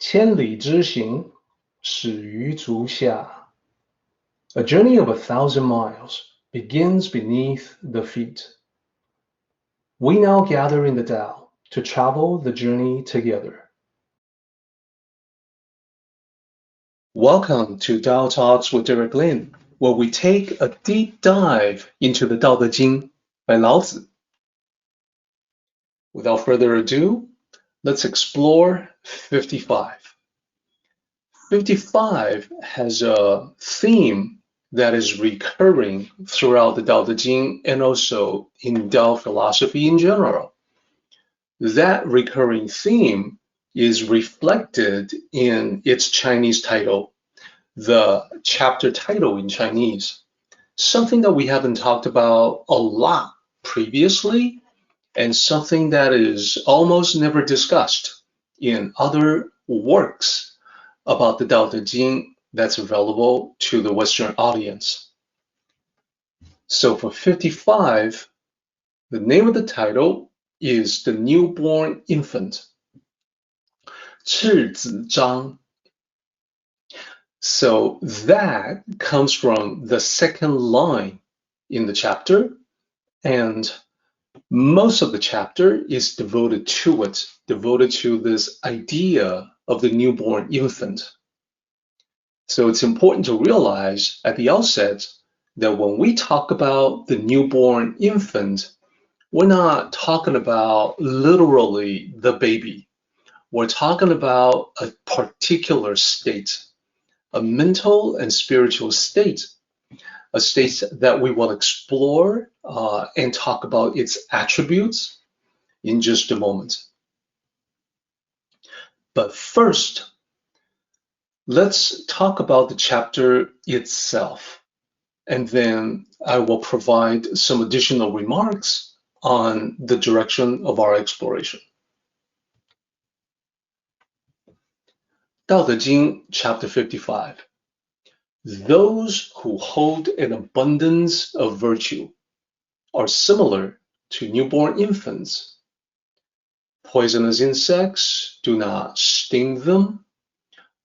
千里之行，始于足下。A journey of 1,000 miles begins beneath the feet. We now gather in the Tao to travel the journey together. Welcome to Tao Talks with Derek Lin, where we take a deep dive into the Tao Te Ching by Lao Tzu. Without further ado, let's explore 55. 55 has a theme that is recurring throughout the Tao Te Ching and also in Tao philosophy in general. That recurring theme is reflected in its Chinese title, the chapter title in Chinese, something that we haven't talked about a lot previously and something that is almost never discussed in other works about the Tao Te Ching that's available to the Western audience. So for 55, the name of the title is The Newborn Infant, 赤子章. So that comes from the second line in the chapter, and most of the chapter is devoted to it, devoted to this idea of the newborn infant. So it's important to realize at the outset that when we talk about the newborn infant, we're not talking about literally the baby. We're talking about a particular state, a mental and spiritual state, a state that we will explore and talk about its attributes in just a moment. But first, let's talk about the chapter itself, and then I will provide some additional remarks on the direction of our exploration. Tao Te Ching, chapter 55. Those who hold an abundance of virtue are similar to newborn infants. Poisonous insects do not sting them.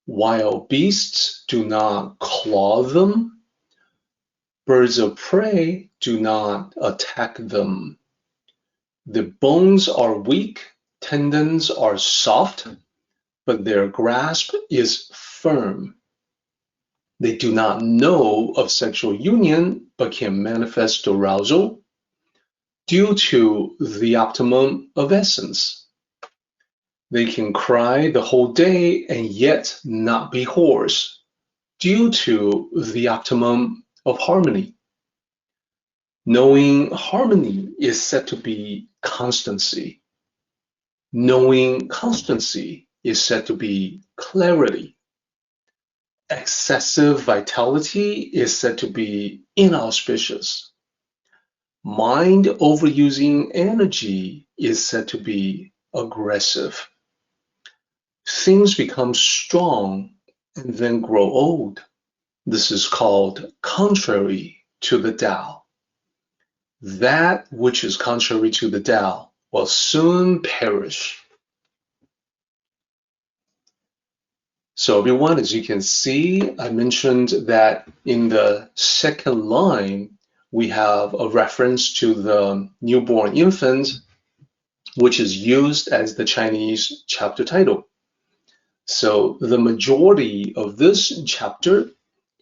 Wild beasts do not claw them. Birds of prey do not attack them. The bones are weak, tendons are soft, but their grasp is firm. They do not know of sexual union, but can manifest arousal due to the optimum of essence. They can cry the whole day and yet not be hoarse due to the optimum of harmony. Knowing harmony is said to be constancy. Knowing constancy is said to be clarity. Excessive vitality is said to be inauspicious. Mind overusing energy is said to be aggressive. Things become strong and then grow old. This is called contrary to the Tao. That which is contrary to the Tao will soon perish. So everyone, as you can see, I mentioned that in the second line, we have a reference to the newborn infant, which is used as the Chinese chapter title. So the majority of this chapter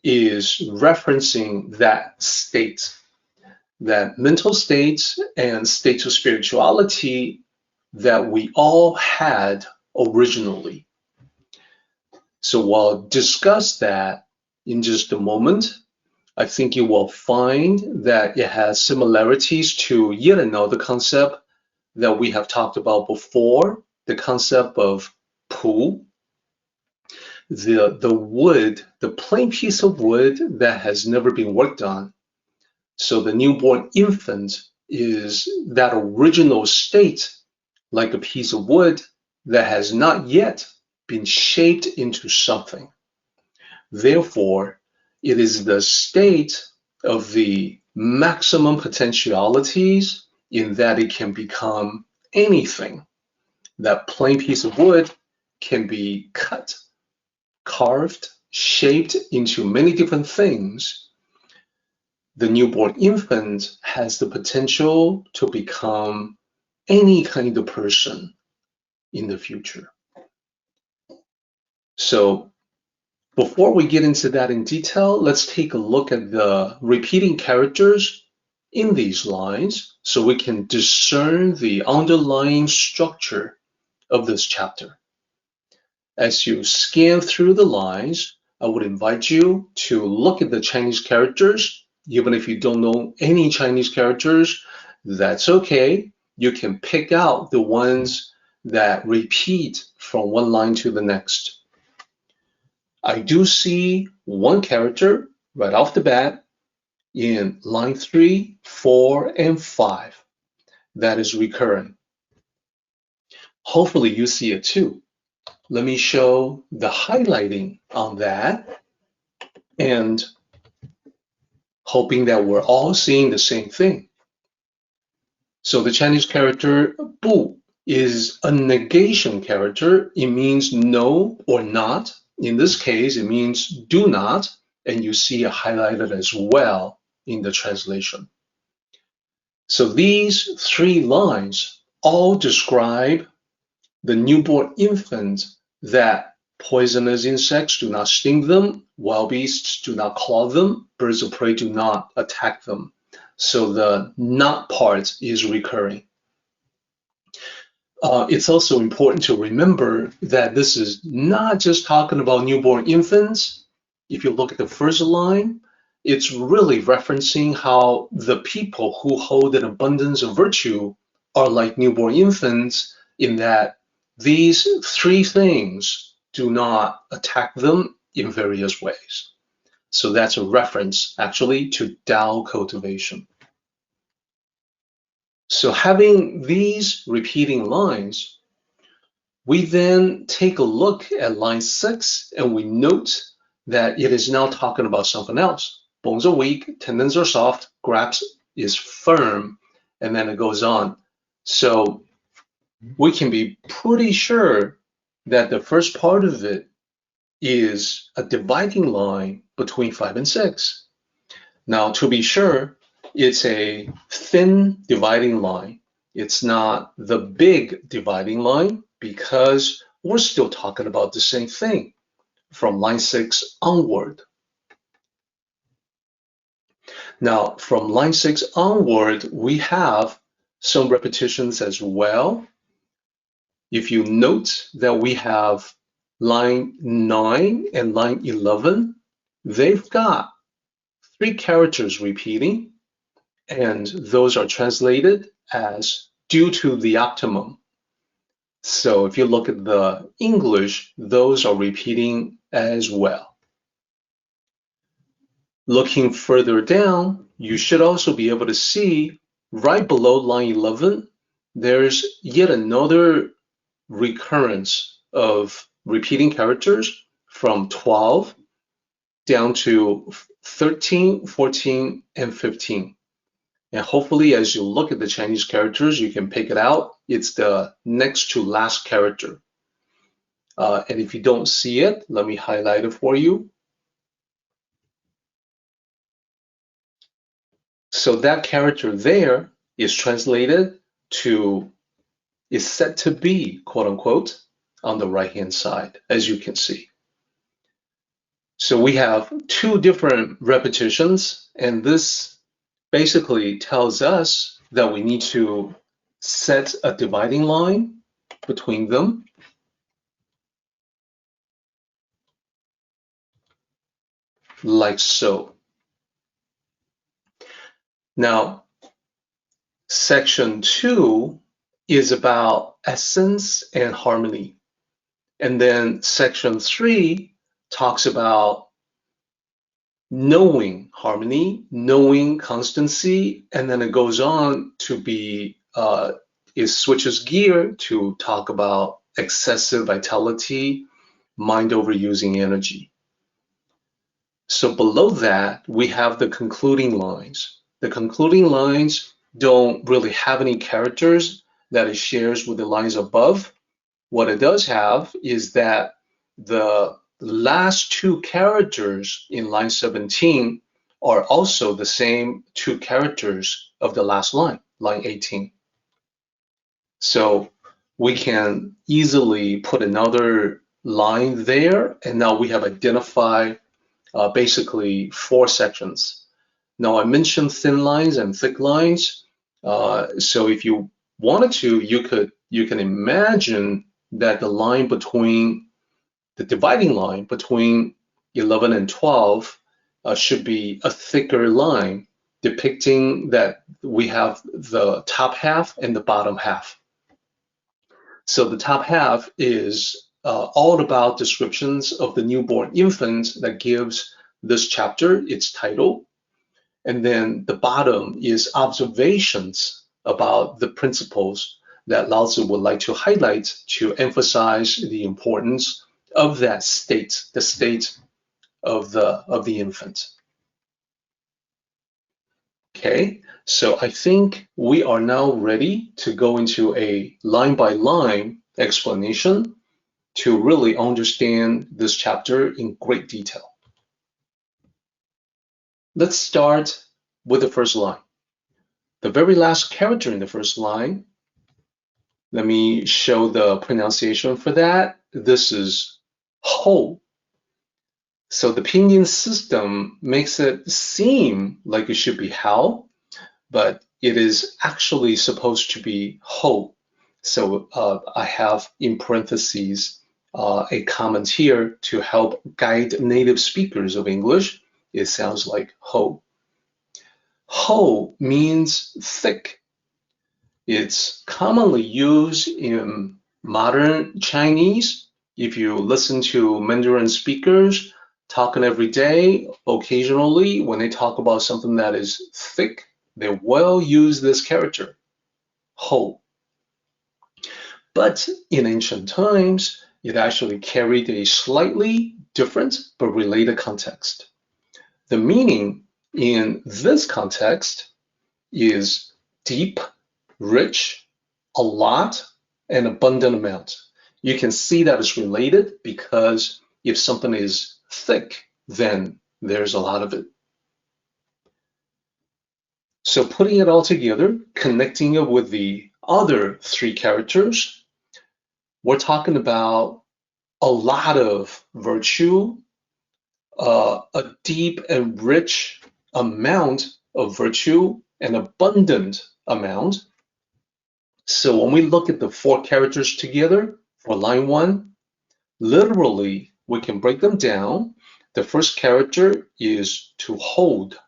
is referencing that state, that mental state and state of spirituality that we all had originally. So we'll discuss that in just a moment. I think you will find that it has similarities to yet another concept that we have talked about before, the concept of pu, the wood, the plain piece of wood that has never been worked on. So the newborn infant is that original state, like a piece of wood that has not yet been shaped into something. Therefore, it is the state of the maximum potentialities in that it can become anything. That plain piece of wood can be cut, carved, shaped into many different things, the newborn infant has the potential to become any kind of person in the future. So before we get into that in detail, let's take a look at the repeating characters in these lines so we can discern the underlying structure of this chapter. As you scan through the lines, I would invite you to look at the Chinese characters. Even if you don't know any Chinese characters, that's okay. You can pick out the ones that repeat from one line to the next. I do see one character right off the bat in line 3, 4, and 5 that is recurring. Hopefully you see it too. Let me show the highlighting on that, and hoping that we're all seeing the same thing. So the Chinese character 不 is a negation character. It means no or not. In this case, it means do not, and you see it highlighted as well in the translation. So these 3 lines all describe the newborn infant that poisonous insects do not sting them, wild beasts do not claw them, birds of prey do not attack them. So the not part is recurring. It's also important to remember that this is not just talking about newborn infants. If you look at the first line, it's really referencing how the people who hold an abundance of virtue are like newborn infants in that these 3 things do not attack them in various ways. So that's a reference actually to Tao cultivation. So having these repeating lines, we then take a look at line 6 and we note that it is now talking about something else. Bones are weak, tendons are soft, grasp is firm, and then it goes on. So we can be pretty sure that the first part of it is a dividing line between 5 and 6. Now, to be sure, it's a thin dividing line. It's not the big dividing line because we're still talking about the same thing from line 6 onward. Now, from line 6 onward, we have some repetitions as well. If you note that we have line 9 and line 11, they've got 3 characters repeating, and those are translated as due to the optimum. So if you look at the English, those are repeating as well. Looking further down, you should also be able to see right below line 11, there's yet another recurrence of repeating characters from 12 down to 13, 14, and 15. And hopefully, as you look at the Chinese characters, you can pick it out. It's the next to last character. And if you don't see it, let me highlight it for you. So that character there is translated to, is set to be, quote unquote, on the right-hand side, as you can see. So we have 2 different repetitions, and this basically tells us that we need to set a dividing line between them. Like so. Now, section 2 is about essence and harmony. And then section 3 talks about knowing harmony, knowing constancy, and then it goes on to be, it switches gear to talk about excessive vitality, mind overusing energy. So below that, we have the concluding lines. The concluding lines don't really have any characters that it shares with the lines above. What it does have is that the last two characters in line 17 are also the same two characters of the last line, line 18. So we can easily put another line there, and now we have identified basically 4 sections. Now I mentioned thin lines and thick lines. So if you wanted to, you can imagine that the line between the dividing line between 11 and 12 should be a thicker line, depicting that we have the top half and the bottom half. So the top half is all about descriptions of the newborn infant that gives this chapter its title. And then the bottom is observations about the principles that Lao Tzu would like to highlight to emphasize the importance of that state, the state of the infant. Okay, so I think we are now ready to go into a line-by-line explanation to really understand this chapter in great detail. Let's start with the first line. The very last character in the first line, let me show the pronunciation for that. This is ho. So the pinyin system makes it seem like it should be how, but it is actually supposed to be ho. So I have in parentheses a comment here to help guide native speakers of English. It sounds like ho. Ho means thick. It's commonly used in modern Chinese. If you listen to Mandarin speakers talking every day, occasionally, when they talk about something that is thick, they will use this character, ho. But in ancient times, it actually carried a slightly different but related context. The meaning in this context is deep, rich, a lot, and abundant amount. You can see that it's related because if something is thick, then there's a lot of it. So putting it all together, connecting it with the other 3 characters, we're talking about a lot of virtue, a deep and rich amount of virtue, an abundant amount. So when we look at the 4 characters together for line 1, literally we can break them down. The first character is to hold.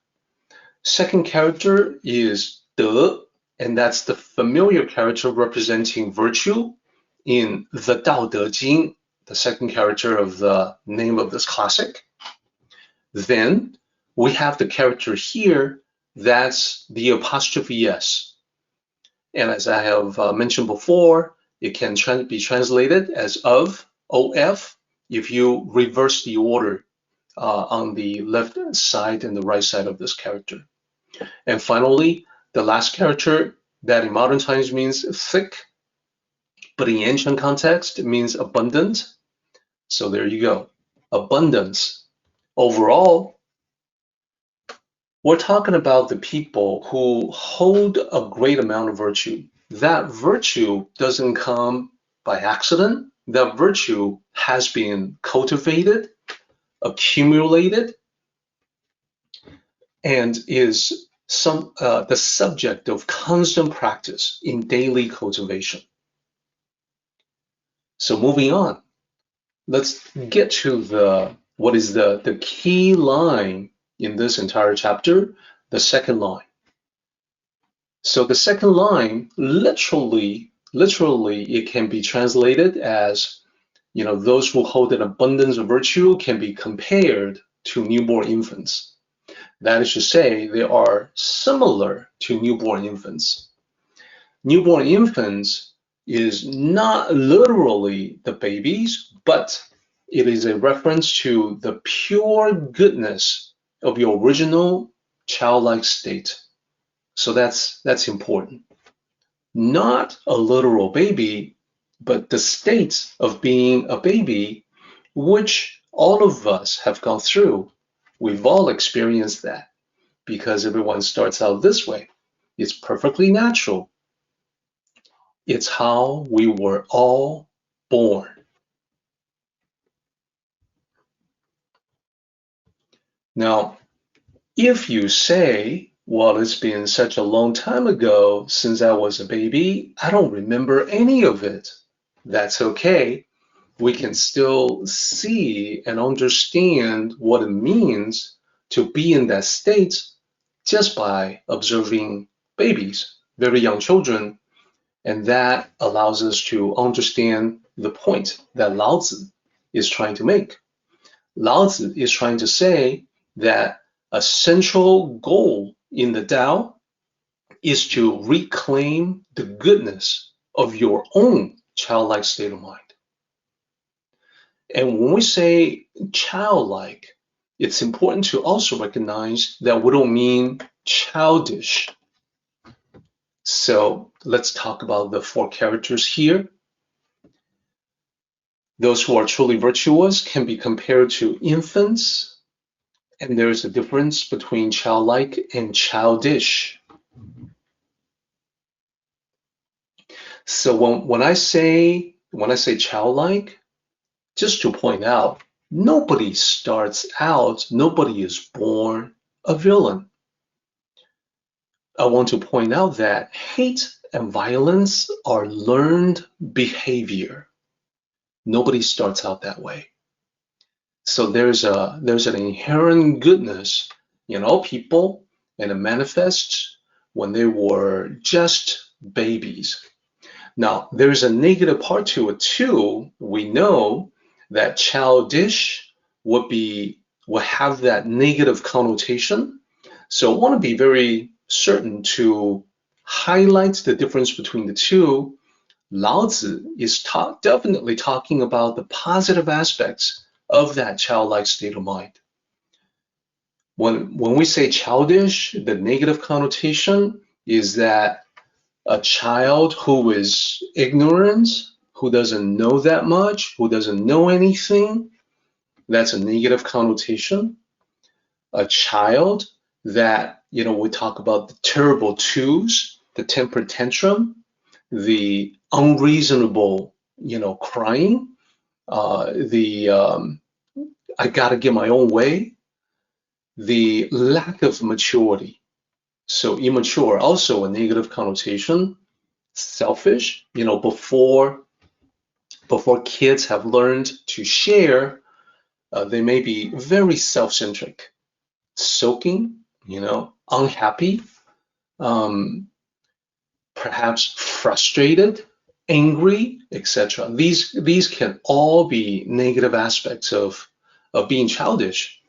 Second character is de, and that's the familiar character representing virtue in the Dao De Jing, the second character of the name of this classic. Then we have the character here, that's the apostrophe S. And as I have mentioned before, it can be translated as of, OF, if you reverse the order on the left side and the right side of this character. And finally, the last character that in modern times means thick, but in ancient context, it means abundant. So there you go, abundance. Overall, we're talking about the people who hold a great amount of virtue. That virtue doesn't come by accident. That virtue has been cultivated, accumulated, and is the subject of constant practice in daily cultivation. So moving on, let's get to what is the key line in this entire chapter, the second line. So the second line, literally, it can be translated as, those who hold an abundance of virtue can be compared to newborn infants. That is to say, they are similar to newborn infants. Newborn infants is not literally the babies, but it is a reference to the pure goodness of your original childlike state. So that's important. Not a literal baby, But the state of being a baby, which all of us have gone through, we've all experienced that because everyone starts out this way. It's perfectly natural. It's how we were all born. Now, if you say, well, it's been such a long time ago since I was a baby, I don't remember any of it. That's okay. We can still see and understand what it means to be in that state just by observing babies, very young children, and that allows us to understand the point that Laozi is trying to make. Laozi is trying to say that a central goal in the Tao is to reclaim the goodness of your own childlike state of mind. And when we say childlike, it's important to also recognize that we don't mean childish. So let's talk about the 4 characters here. Those who are truly virtuous can be compared to infants, and there is a difference between childlike and childish. So when I say childlike, just to point out, nobody starts out, nobody is born a villain. I want to point out that hate and violence are learned behavior. Nobody starts out that way. So there's an inherent goodness in all people, and it manifests when they were just babies. Now, there's a negative part to it too. We know that childish would have that negative connotation. So I want to be very certain to highlight the difference between the two. Laozi is definitely talking about the positive aspects of that childlike state of mind. When we say childish, the negative connotation is that a child who is ignorant, who doesn't know that much, who doesn't know anything, that's a negative connotation. A child that, we talk about the terrible twos, the temper tantrum, the unreasonable, crying, I gotta get my own way, the lack of maturity. So immature, also a negative connotation. Selfish, before kids have learned to share, they may be very self-centric, sulking, unhappy, perhaps frustrated, angry, etc. These can all be negative aspects of being childish.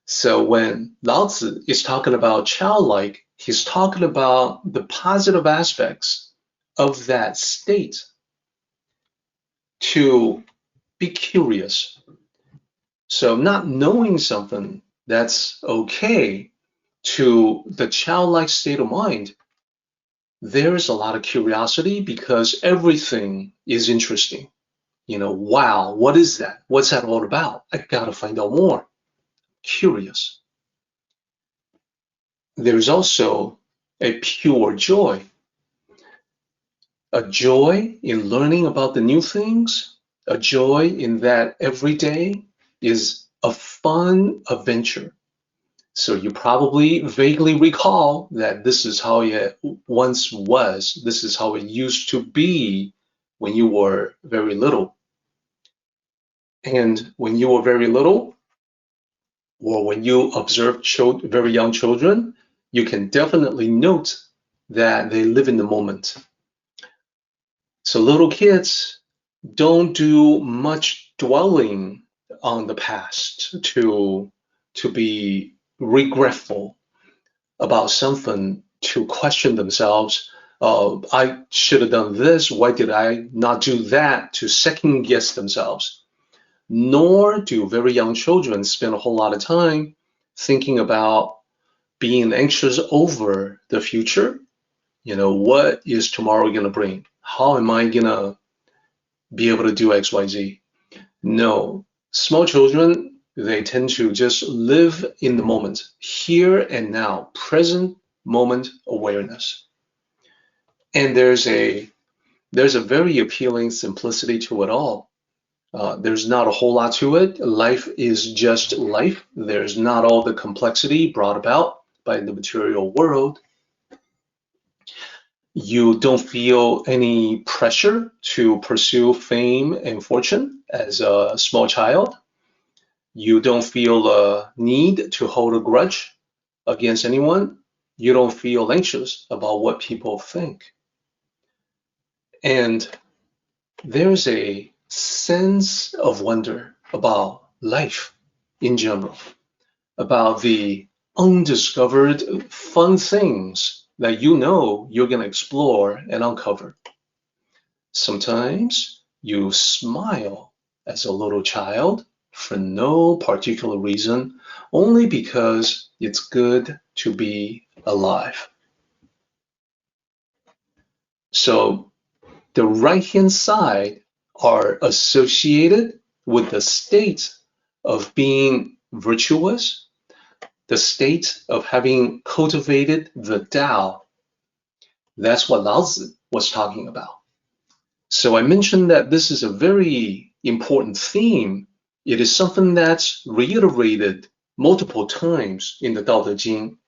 So when Laozi is talking about childlike, he's talking about the positive aspects of that state. To be curious. So not knowing something, that's okay. To the childlike state of mind, there's a lot of curiosity because everything is interesting. Wow, what is that? What's that all about? I gotta find out more. Curious. There's also a pure joy. A joy in learning about the new things, a joy in that every day is a fun adventure. So you probably vaguely recall that this is how it once was. This is how it used to be when you were very little. And when you were very little, or when you observe very young children, you can definitely note that they live in the moment. So little kids don't do much dwelling on the past to be regretful about something, to question themselves. I should have done this. Why did I not do that? To second guess themselves. Nor do very young children spend a whole lot of time thinking about being anxious over the future. What is tomorrow going to bring? How am I going to be able to do X, Y, Z. No, small children, they tend to just live in the moment, here and now, present moment awareness. And there's a very appealing simplicity to it all. There's not a whole lot to it. Life is just life. There's not all the complexity brought about by the material world. You don't feel any pressure to pursue fame and fortune as a small child. You don't feel a need to hold a grudge against anyone. You don't feel anxious about what people think. And there's a sense of wonder about life in general, about the undiscovered fun things that you know you're going to explore and uncover. Sometimes you smile as a little child for no particular reason, only because it's good to be alive. So the right-hand side are associated with the state of being virtuous, the state of having cultivated the Tao. That's what Laozi was talking about. So I mentioned that this is a very important theme. It is something that's reiterated multiple times in the Tao Te Ching.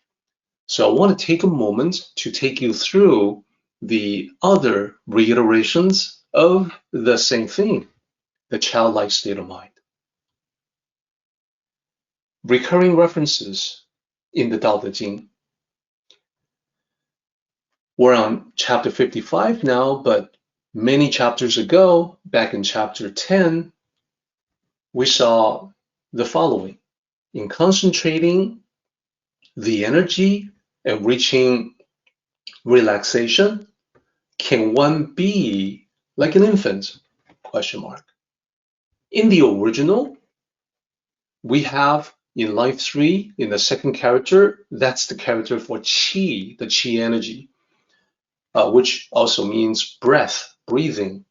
So I want to take a moment to take you through the other reiterations of the same theme, the childlike state of mind. Recurring references in the Tao Te Ching. We're on chapter 55 now, but many chapters ago, back in chapter 10, we saw the following. In concentrating the energy and reaching relaxation, can one be like an infant? Question mark. In the original, we have in line 3, in the second character, that's the character for Qi, the Qi energy, which also means breath, breathing.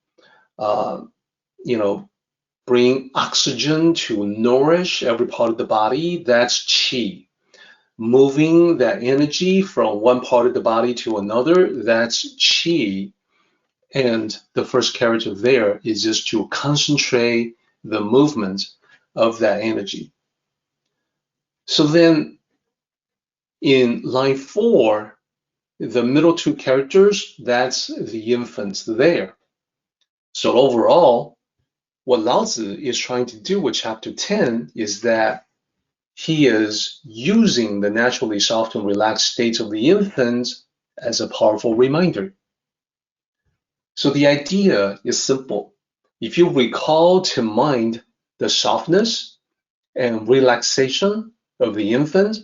Bring oxygen to nourish every part of the body, that's Qi. Moving that energy from one part of the body to another, that's Qi. And the first character there is just to concentrate the movement of that energy. So then in line 4, the middle 2 characters, that's the infants there. So overall, what Laozi is trying to do with chapter 10 is that he is using the naturally soft and relaxed states of the infant as a powerful reminder. So the idea is simple. If you recall to mind the softness and relaxation of the infant,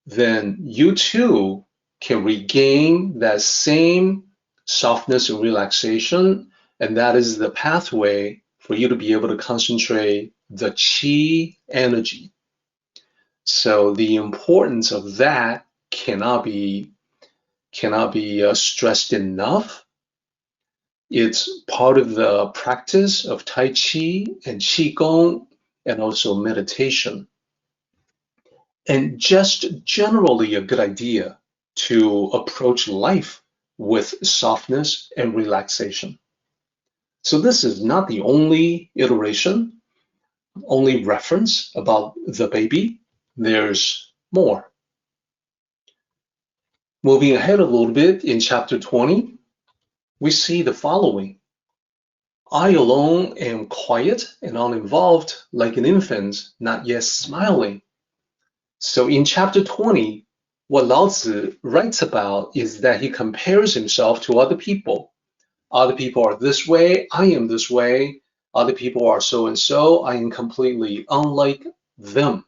then you too can regain that same softness and relaxation, and that is the pathway for you to be able to concentrate the Qi energy. So the importance of that cannot be stressed enough. It's part of the practice of Tai Chi and Qigong and also meditation. And just generally a good idea to approach life with softness and relaxation. So this is not the only iteration, only reference about the baby. There's more. Moving ahead a little bit in chapter 20, we see the following. I alone am quiet and uninvolved like an infant, not yet smiling. So in chapter 20, what Laozi writes about is that he compares himself to other people. Other people are this way, I am this way. Other people are so and so, I am completely unlike them.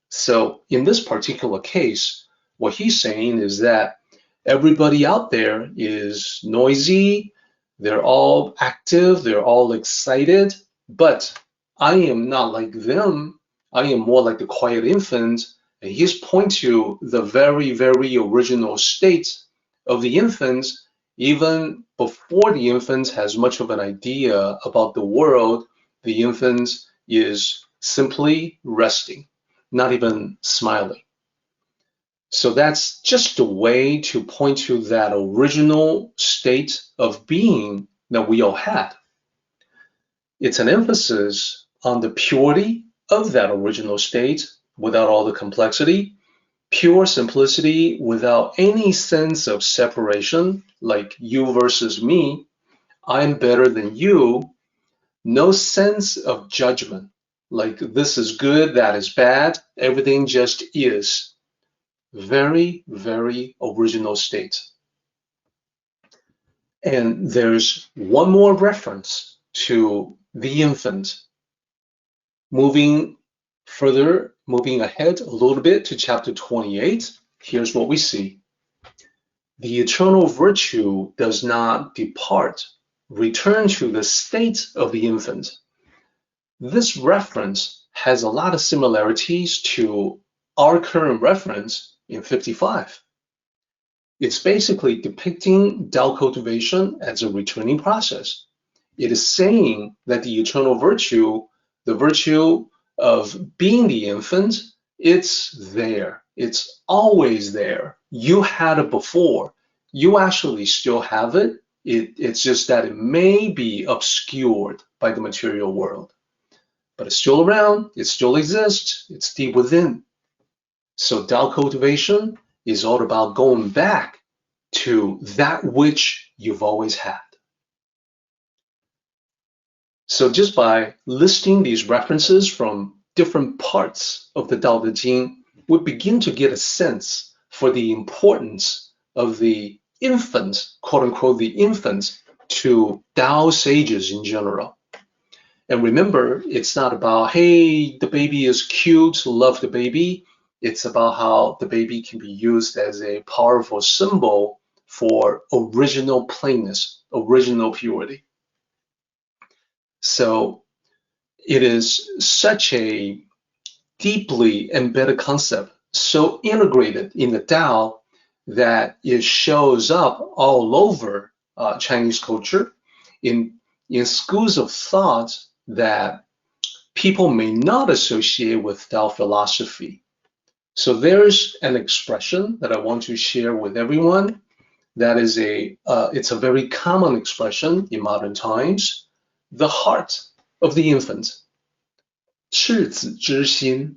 So in this particular case, what he's saying is that everybody out there is noisy, they're all active, they're all excited, but I am not like them. I am more like the quiet infant. And he's pointing to the very, very original state of the infant Even before the infant has much of an idea about the world, the infant is simply resting, not even smiling. So that's just a way to point to that original state of being that we all had. It's an emphasis on the purity of that original state without all the complexity, pure simplicity without any sense of separation, like you versus me, I'm better than you, no sense of judgment, like this is good, that is bad, everything just is. Very, very original state. And there's one more reference to the infant. Moving ahead a little bit to chapter 28, here's what we see. The eternal virtue does not depart, return to the state of the infant. This reference has a lot of similarities to our current reference in 55. It's basically depicting Tao cultivation as a returning process. It is saying that the eternal virtue, the virtue of being the infant, it's there. It's always there. You had it before. You actually still have it. It's just that it may be obscured by the material world. But it's still around. It still exists. It's deep within. So Tao cultivation is all about going back to that which you've always had. So just by listing these references from different parts of the Tao Te Ching, we begin to get a sense for the importance of the infant, quote unquote, the infant, to Tao sages in general. And remember, it's not about, hey, the baby is cute, love the baby. It's about how the baby can be used as a powerful symbol for original plainness, original purity. So it is such a deeply embedded concept, so integrated in the Tao that it shows up all over Chinese culture in schools of thought that people may not associate with Tao philosophy. So there's an expression that I want to share with everyone. That is it's a very common expression in modern times. The heart of the infant, 赤子之心,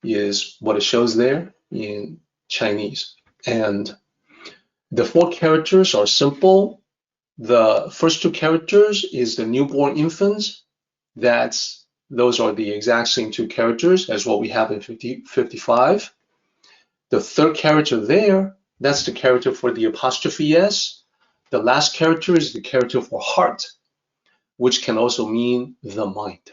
is what it shows there in Chinese. And the 4 characters are simple. The first 2 characters is the newborn infant. Those are the exact same 2 characters as what we have in 55. The third character there, that's the character for the apostrophe S. The last character is the character for heart, which can also mean the mind.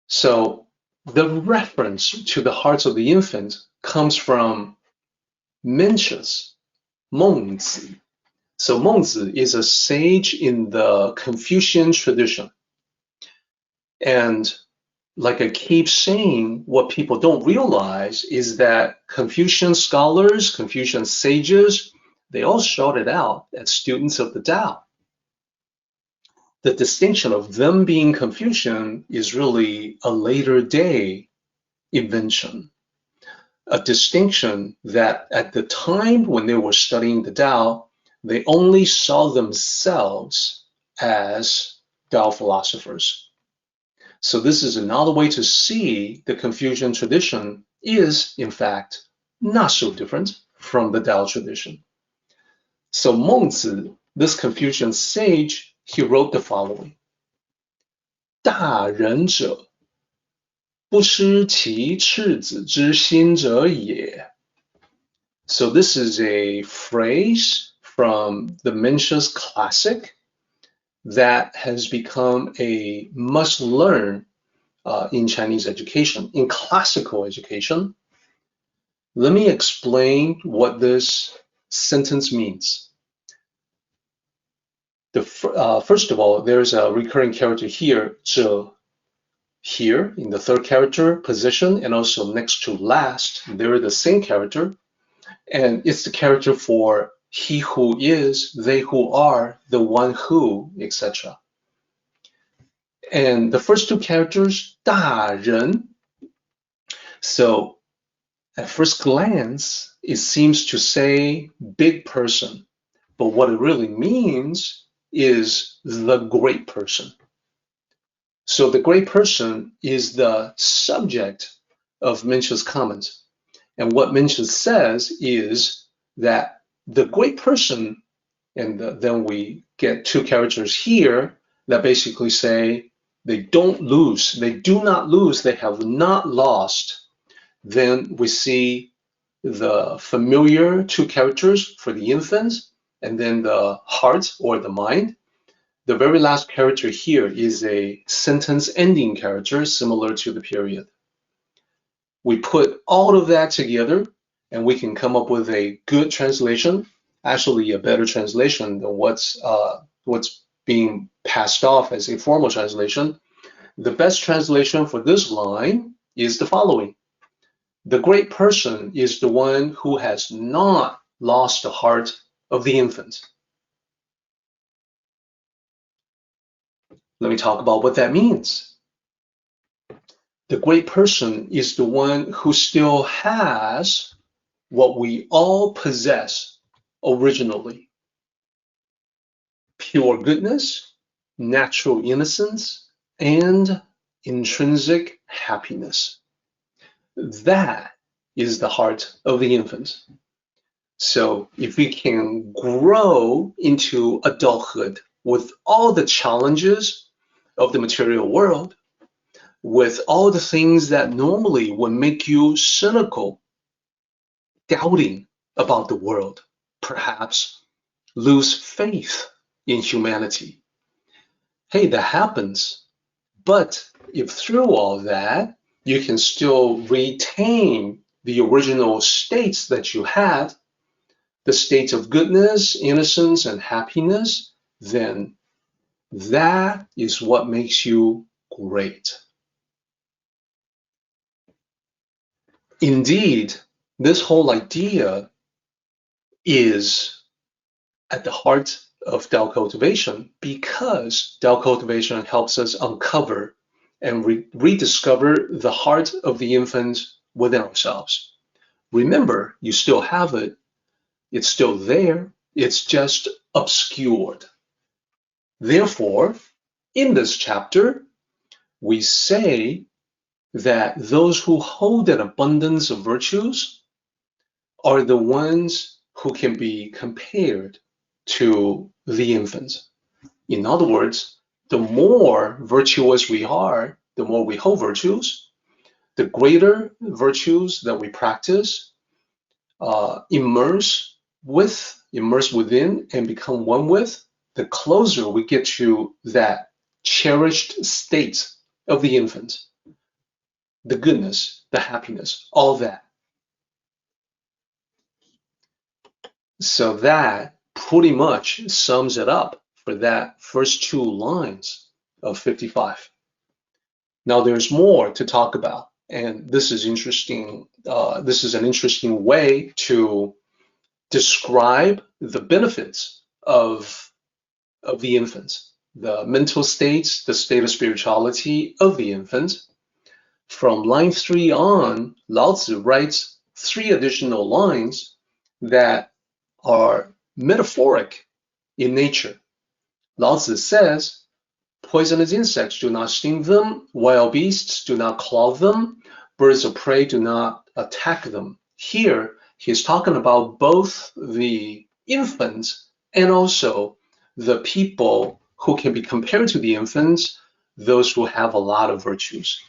So the reference to the hearts of the infant comes from Mencius, Mengzi. So Mengzi is a sage in the Confucian tradition. And like I keep saying, what people don't realize is that Confucian scholars, Confucian sages, they all started out as students of the Tao. The distinction of them being Confucian is really a later day invention. A distinction that at the time when they were studying the Tao, they only saw themselves as Tao philosophers. So this is another way to see the Confucian tradition is, in fact, not so different from the Tao tradition. So Mengzi, this Confucian sage, he wrote the following: 大人者，不失其赤子之心者也. So this is a phrase from the Mencius classic that has become a must-learn in Chinese education, in classical education. Let me explain what this sentence means. First of all, there's a recurring character here, 者, here in the third character position, and also next to last, they're the same character, and it's the character for he who is, they who are, the one who, etc. And the first two characters, 大人. So at first glance, it seems to say big person, but what it really means is the great person. So the great person is the subject of Mencius' comments. And what Mencius says is that the great person, and then we get two characters here that basically say they don't lose, they do not lose, they have not lost. Then we see the familiar two characters for the infants, and then the heart or the mind. The very last character here is a sentence ending character similar to the period. We put all of that together and we can come up with a good translation, actually a better translation than what's being passed off as a formal translation. The best translation for this line is the following. The great person is the one who has not lost the heart of the infant. Let me talk about what that means. The great person is the one who still has what we all possess originally. Pure goodness, natural innocence, and intrinsic happiness. That is the heart of the infant. So if we can grow into adulthood with all the challenges of the material world, with all the things that normally would make you cynical, doubting about the world, perhaps lose faith in humanity. Hey, that happens. But if through all that, you can still retain the original states that you had, the states of goodness, innocence, and happiness, then that is what makes you great. Indeed, this whole idea is at the heart of Tao cultivation because Tao cultivation helps us uncover and rediscover the heart of the infant within ourselves. Remember, you still have it. It's still there. It's just obscured. Therefore, in this chapter, we say that those who hold an abundance of virtues are the ones who can be compared to the infants. In other words, the more virtuous we are, the more we hold virtues, the greater virtues that we practice, immerse within, and become one with, the closer we get to that cherished state of the infant, the goodness, the happiness, all that. So that pretty much sums it up for that first two lines of 55. Now there's more to talk about, and this is interesting. This is an interesting way to describe the benefits of the infant, the mental states, the state of spirituality of the infant. From line 3 on, Lao Tzu writes 3 additional lines that are metaphoric in nature. Lao Tzu says, poisonous insects do not sting them, wild beasts do not claw them, birds of prey do not attack them. Here, he's talking about both the infants and also the people who can be compared to the infants, those who have a lot of virtues.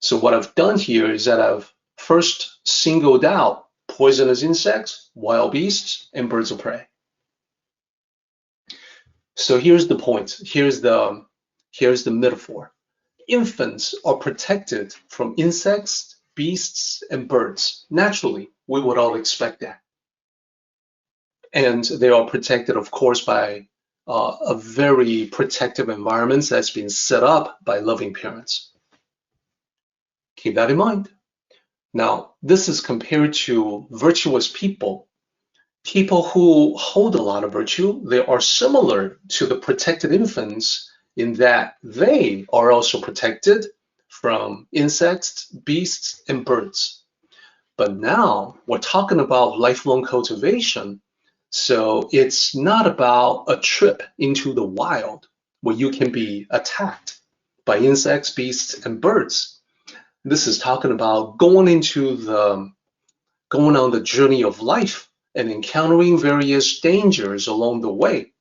So what I've done here is that I've first singled out poisonous insects, wild beasts, and birds of prey. So here's the point. Here's the metaphor. Infants are protected from insects, beasts, and birds. Naturally, we would all expect that. And they are protected, of course, by a very protective environment that's been set up by loving parents. Keep that in mind. Now, this is compared to virtuous people. People who hold a lot of virtue, they are similar to the protected infants in that they are also protected from insects, beasts, and birds. But now we're talking about lifelong cultivation. So it's not about a trip into the wild where you can be attacked by insects, beasts, and birds. This is talking about going on the journey of life and encountering various dangers along the way.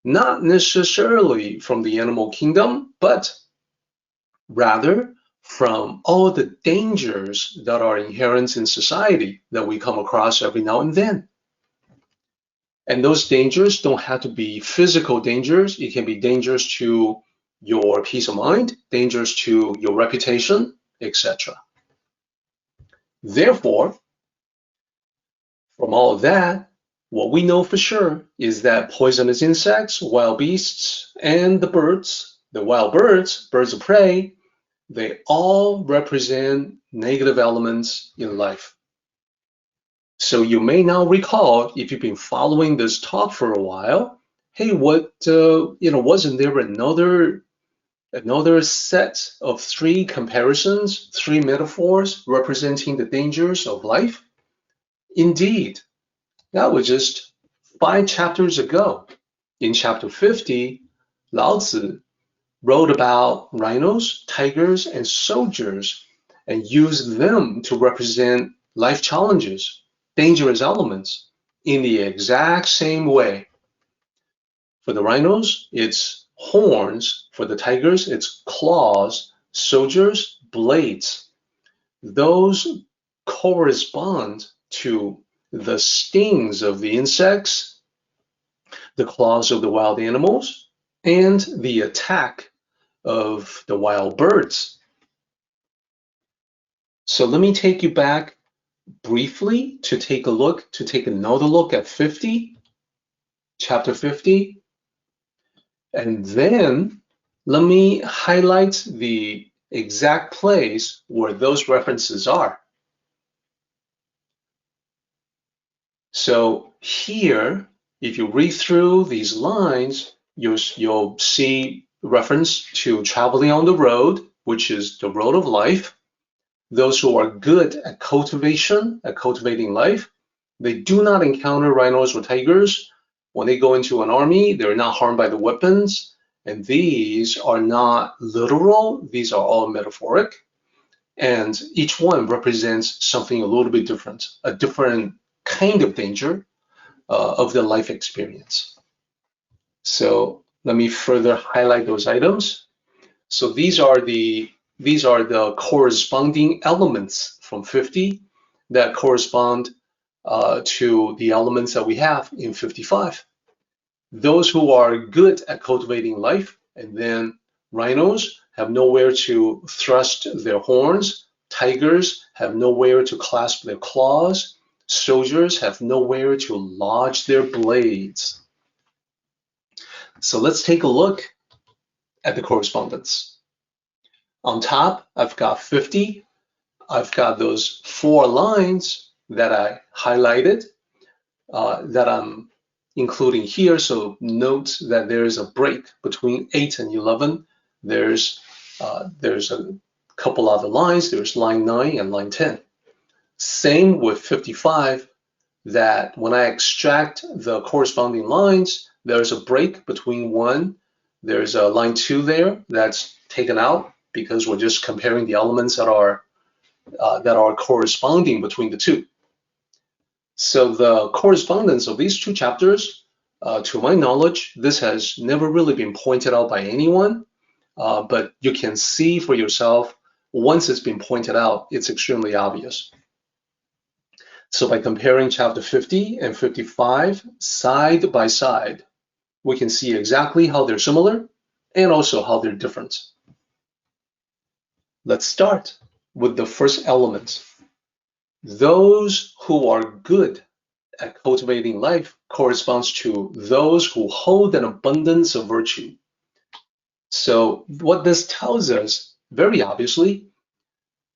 Not necessarily from the animal kingdom, but rather from all the dangers that are inherent in society that we come across every now and then. And those dangers don't have to be physical dangers. It can be dangers to your peace of mind, dangers to your reputation, etc. Therefore, from all of that, what we know for sure is that poisonous insects, wild beasts, and the birds, the wild birds, birds of prey, they all represent negative elements in life. So you may now recall, if you've been following this talk for a while, hey, wasn't there another set of three comparisons, three metaphors representing the dangers of life? Indeed, that was just 5 chapters ago. In chapter 50, Lao Tzu wrote about rhinos, tigers, and soldiers and used them to represent life challenges, dangerous elements, in the exact same way. For the rhinos, it's horns. For the tigers, it's claws. Soldiers, blades. Those correspond to the stings of the insects, the claws of the wild animals, and the attack of the wild birds. So let me take you back briefly to take another look at 50, chapter 50, and then let me highlight the exact place where those references are. So here, if you read through these lines, you'll see reference to traveling on the road, which is the road of life. Those who are good at cultivating life, they do not encounter rhinos or tigers. When they go into an army, they're not harmed by the weapons. And these are not literal, these are all metaphoric. And each one represents something a little bit different, a different kind of danger of the life experience. So let me further highlight those items. So these are the corresponding elements from 50 that correspond to the elements that we have in 55. Those who are good at cultivating life, and then rhinos have nowhere to thrust their horns, tigers have nowhere to clasp their claws, soldiers have nowhere to lodge their blades. So let's take a look at the correspondence. On top, I've got 50. I've got those 4 lines that I highlighted that I'm including here. So note that there is a break between 8 and 11. There's a couple other lines. There's line 9 and line 10. Same with 55, that when I extract the corresponding lines, there's a break between one. There's a line 2 there that's taken out because we're just comparing the elements that are corresponding between the two. So the correspondence of these 2 chapters, to my knowledge, this has never really been pointed out by anyone, but you can see for yourself, once it's been pointed out, it's extremely obvious. So by comparing chapter 50 and 55 side by side, we can see exactly how they're similar and also how they're different. Let's start with the first element. Those who are good at cultivating life corresponds to those who hold an abundance of virtue. So what this tells us, very obviously,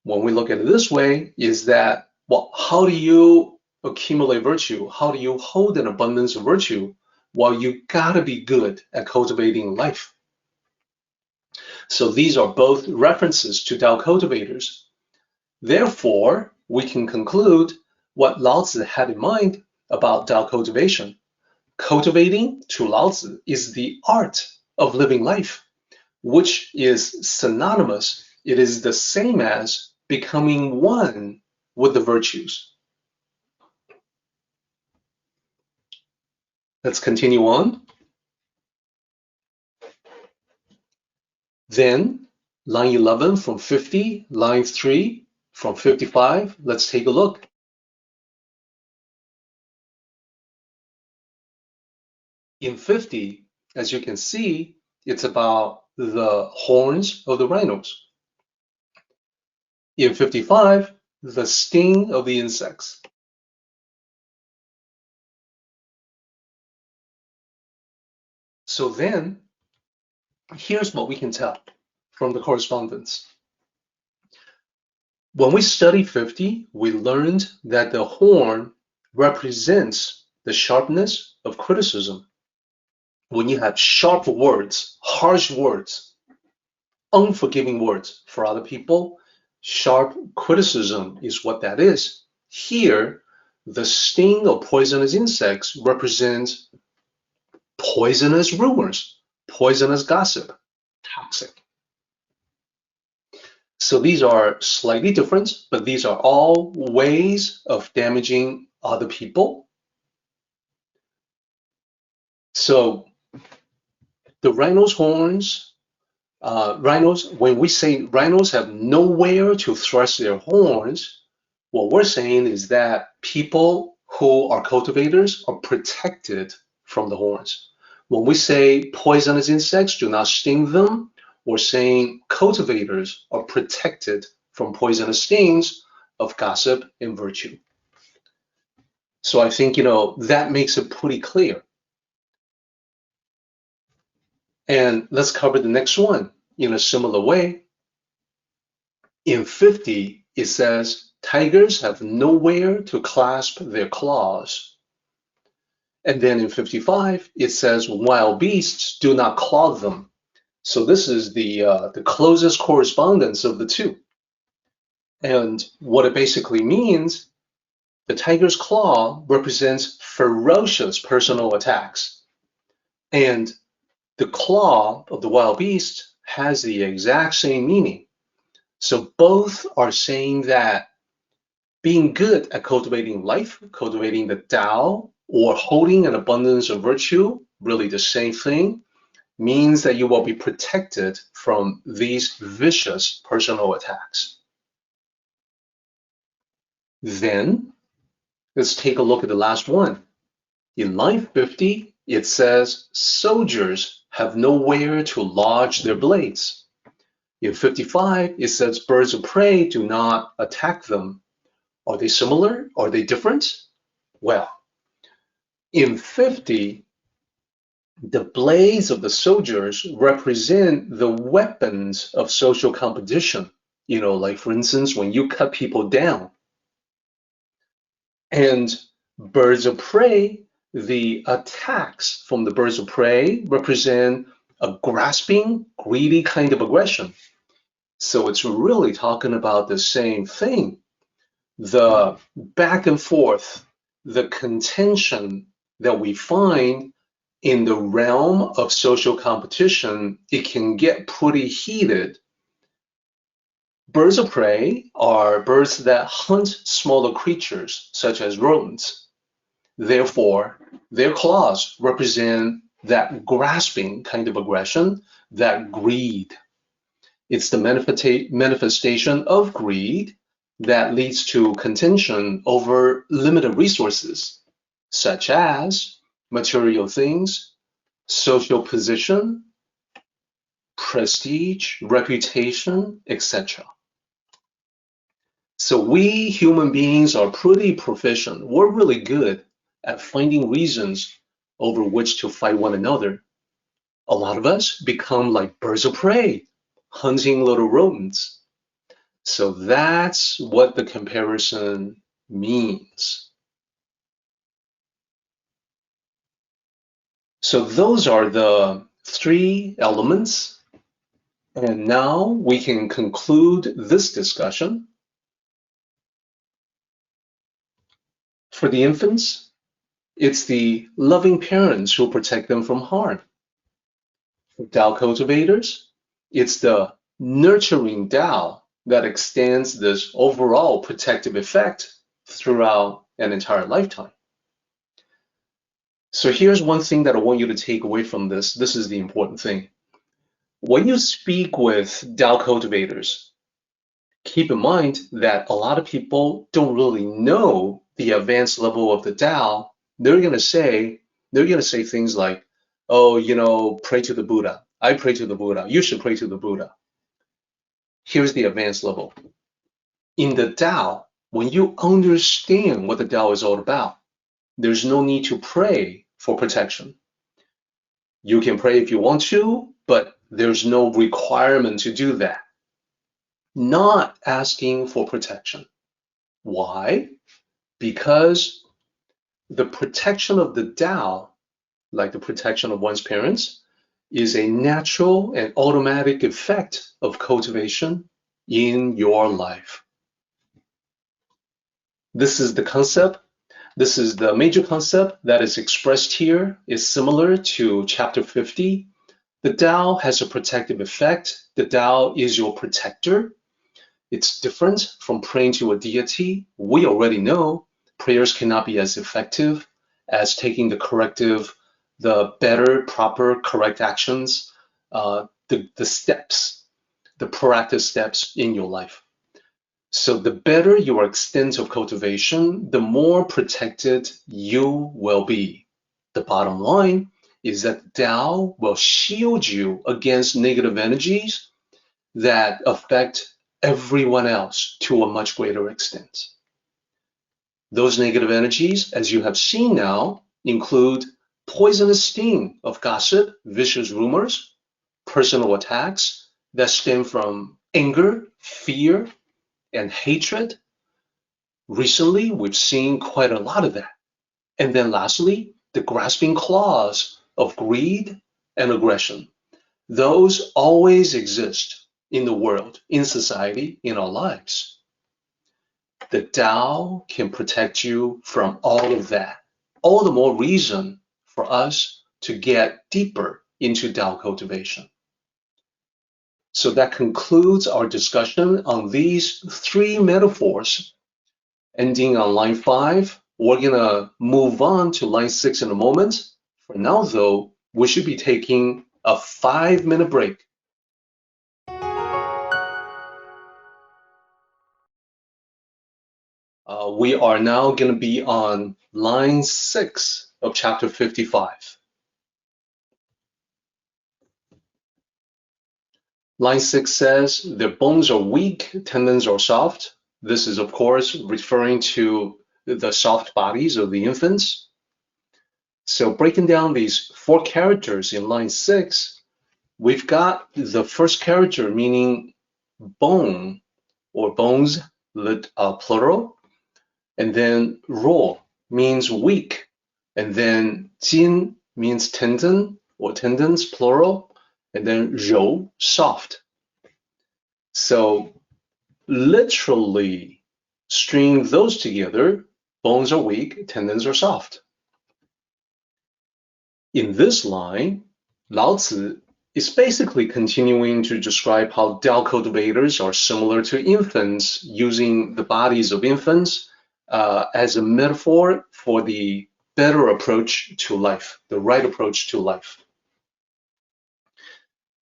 when we look at it this way, is that, well, how do you accumulate virtue? How do you hold an abundance of virtue? Well, you gotta be good at cultivating life. So these are both references to Tao cultivators. Therefore, we can conclude what Lao Tzu had in mind about Tao cultivation. Cultivating, to Lao Tzu, is the art of living life, which is synonymous. It is the same as becoming one with the virtues. Let's continue on. Then, line 11 from 50, line 3 from 55, let's take a look. In 50, as you can see, it's about the horns of the rhinos. In 55, the sting of the insects. So then, here's what we can tell from the correspondence. When we studied 50, we learned that the horn represents the sharpness of criticism. When you have sharp words, harsh words, unforgiving words for other people, sharp criticism is what that is. Here, the sting of poisonous insects represents poisonous rumors, poisonous gossip, toxic. So these are slightly different, but these are all ways of damaging other people. So the rhino's horns, when we say rhinos have nowhere to thrust their horns, what we're saying is that people who are cultivators are protected from the horns. When we say poisonous insects do not sting them, we're saying cultivators are protected from poisonous stings of gossip and virtue. So I think, that makes it pretty clear. And let's cover the next one in a similar way. In 50, it says, tigers have nowhere to clasp their claws. And then in 55, it says, wild beasts do not claw them. So this is the closest correspondence of the two. And what it basically means, the tiger's claw represents ferocious personal attacks. And the claw of the wild beast has the exact same meaning. So both are saying that being good at cultivating life, cultivating the Tao, or holding an abundance of virtue, really the same thing, means that you will be protected from these vicious personal attacks. Then, let's take a look at the last one. In line 50, it says, soldiers have nowhere to lodge their blades. In 55, it says, birds of prey do not attack them. Are they similar? Are they different? Well, in 50, the blades of the soldiers represent the weapons of social competition. Like for instance, when you cut people down. And birds of prey, the attacks from the birds of prey represent a grasping, greedy kind of aggression. So it's really talking about the same thing. The back and forth, the contention that we find in the realm of social competition, it can get pretty heated. Birds of prey are birds that hunt smaller creatures, such as rodents. Therefore, their claws represent that grasping kind of aggression, that greed. It's the manifestation of greed that leads to contention over limited resources, such as material things, social position, prestige, reputation, etc. So we human beings are pretty proficient. We're really good at finding reasons over which to fight one another. A lot of us become like birds of prey, hunting little rodents. So that's what the comparison means. So those are the 3 elements. And now we can conclude this discussion. For the infants, it's the loving parents who protect them from harm. For Tao cultivators, it's the nurturing Tao that extends this overall protective effect throughout an entire lifetime. So here's one thing that I want you to take away from this. This is the important thing. When you speak with Tao cultivators, keep in mind that a lot of people don't really know the advanced level of the Tao. They're gonna say things like, oh, you know, pray to the Buddha. I pray to the Buddha. You should pray to the Buddha. Here's the advanced level. In the Tao, when you understand what the Tao is all about, there's no need to pray for protection. You can pray if you want to, but there's no requirement to do that. Not asking for protection. Why? Because the protection of the Tao, like the protection of one's parents, is a natural and automatic effect of cultivation in your life. This is the concept. This is the major concept that is expressed here, is similar to chapter 50. The Tao has a protective effect. The Tao is your protector. It's different from praying to a deity. We already know prayers cannot be as effective as taking the corrective, the better, proper, correct actions, the steps, the proactive steps in your life. So the better your extent of cultivation, the more protected you will be. The bottom line is that Tao will shield you against negative energies that affect everyone else to a much greater extent. Those negative energies, as you have seen now, include poisonous sting of gossip, vicious rumors, personal attacks that stem from anger, fear, and hatred. Recently, we've seen quite a lot of that. And then lastly, the grasping claws of greed and aggression. Those always exist in the world, in society, in our lives. The Tao can protect you from all of that. All the more reason for us to get deeper into Tao cultivation. So that concludes our discussion on these 3 metaphors. Ending on line 5, we're gonna move on to line 6 in a moment. For now though, we should be taking a 5-minute break. We are now gonna be on line 6 of chapter 55. Line 6 says, their bones are weak, tendons are soft. This is, of course, referring to the soft bodies of the infants. So breaking down these 4 characters in line 6, we've got the first character meaning bone or bones, plural, and then ro means weak, and then jin means tendon or tendons, plural, and then rou, soft. So literally string those together, bones are weak, tendons are soft. In this line, Lao Tzu is basically continuing to describe how Tao cultivators are similar to infants, using the bodies of infants as a metaphor for the better approach to life, the right approach to life.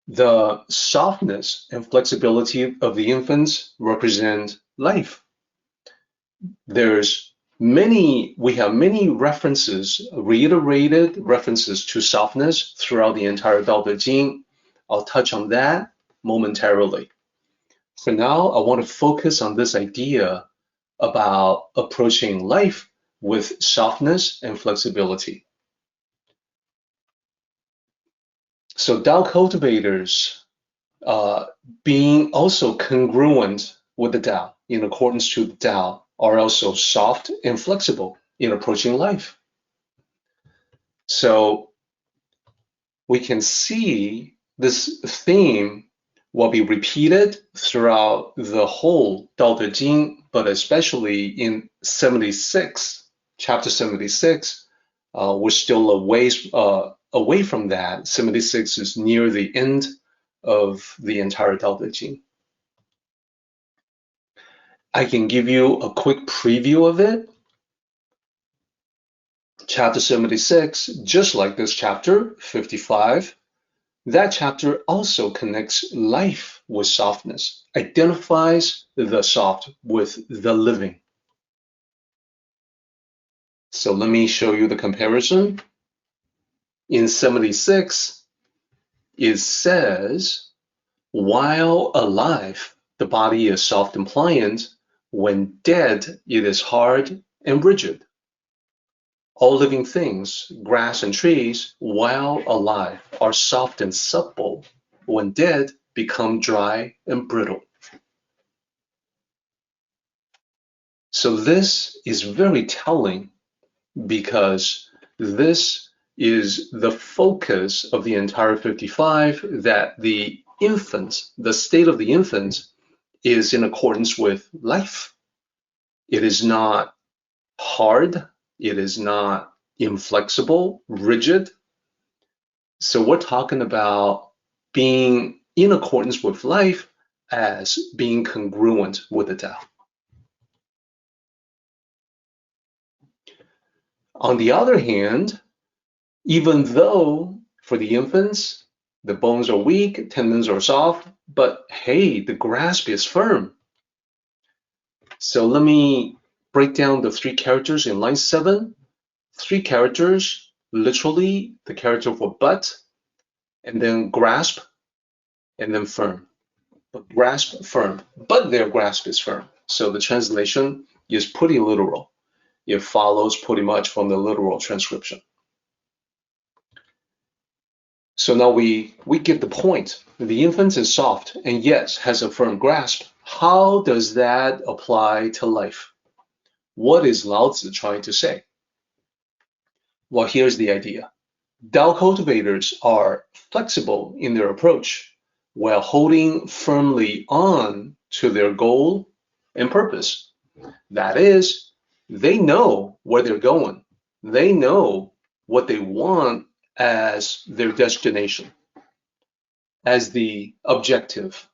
The softness and flexibility of the infants represent life. We have many references, reiterated references to softness throughout the entire Dao De Jing. I'll touch on that momentarily. For now, I want to focus on this idea about approaching life with softness and flexibility. So Tao cultivators, being also congruent with the Tao, in accordance to the Tao, are also soft and flexible in approaching life. So we can see this theme will be repeated throughout the whole Dao De Jing, but especially in 76, chapter 76. We're still away from that. 76 is near the end of the entire Dao De Jing. I can give you a quick preview of it. Chapter 76, just like this chapter, 55, that chapter also connects life with softness, identifies the soft with the living. So let me show you the comparison. In 76, it says, while alive, the body is soft and pliant. When dead, it is hard and rigid. All living things, grass and trees, while alive, are soft and supple. When dead, become dry and brittle. So this is very telling because this is the focus of the entire 55, that the infant, the state of the infant, is in accordance with life. It is not hard. It is not inflexible, rigid. So we're talking about being in accordance with life as being congruent with the Tao. On the other hand, even though for the infants, the bones are weak, tendons are soft, but hey, the grasp is firm. So let me break down the 3 characters in line 7. 3 characters, literally the character for but, and then grasp, and then firm. But grasp, firm, but their grasp is firm. So the translation is pretty literal. It follows pretty much from the literal transcription. So now we get the point. The infant is soft and yes, has a firm grasp. How does that apply to life? What is Lao Tzu trying to say? Well, here's the idea. Dao cultivators are flexible in their approach while holding firmly on to their goal and purpose. That is, they know where they're going. They know what they want as their destination, as the objective.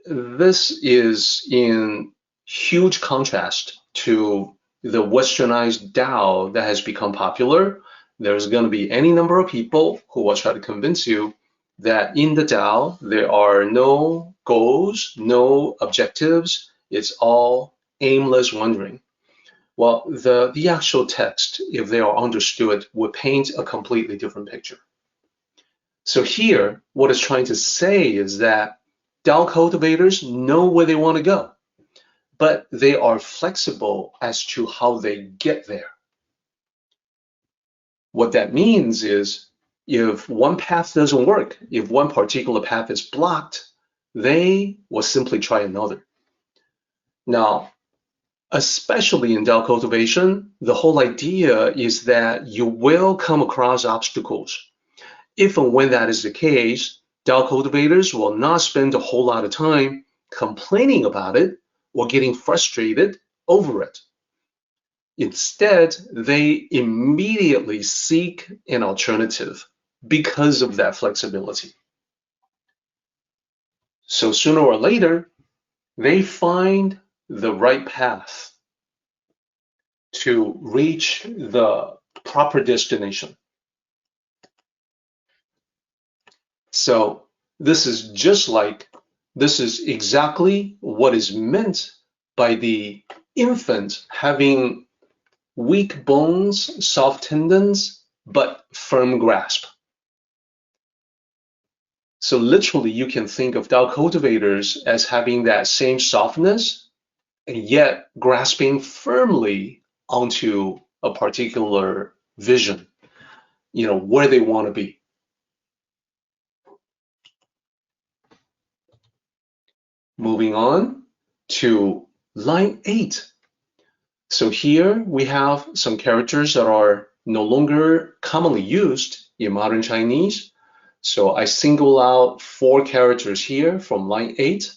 This is in huge contrast to the westernized Tao that has become popular. There's going to be any number of people who will try to convince you that in the Tao, there are no goals, no objectives. It's all aimless wandering. Well, the actual text, if they are understood, would paint a completely different picture. So here, what it's trying to say is that Tao cultivators know where they want to go, but they are flexible as to how they get there. What that means is if one path doesn't work, if one particular path is blocked, they will simply try another. Now, especially in Tao cultivation, the whole idea is that you will come across obstacles. If and when that is the case, Tao cultivators will not spend a whole lot of time complaining about it or getting frustrated over it. Instead, they immediately seek an alternative because of that flexibility. So sooner or later, they find the right path to reach the proper destination. So this is exactly what is meant by the infant having weak bones, soft tendons, but firm grasp. So literally, you can think of Tao cultivators as having that same softness and yet grasping firmly onto a particular vision, where they want to be. Moving on to line 8. So here we have some characters that are no longer commonly used in modern Chinese. So I single out 4 characters here from line 8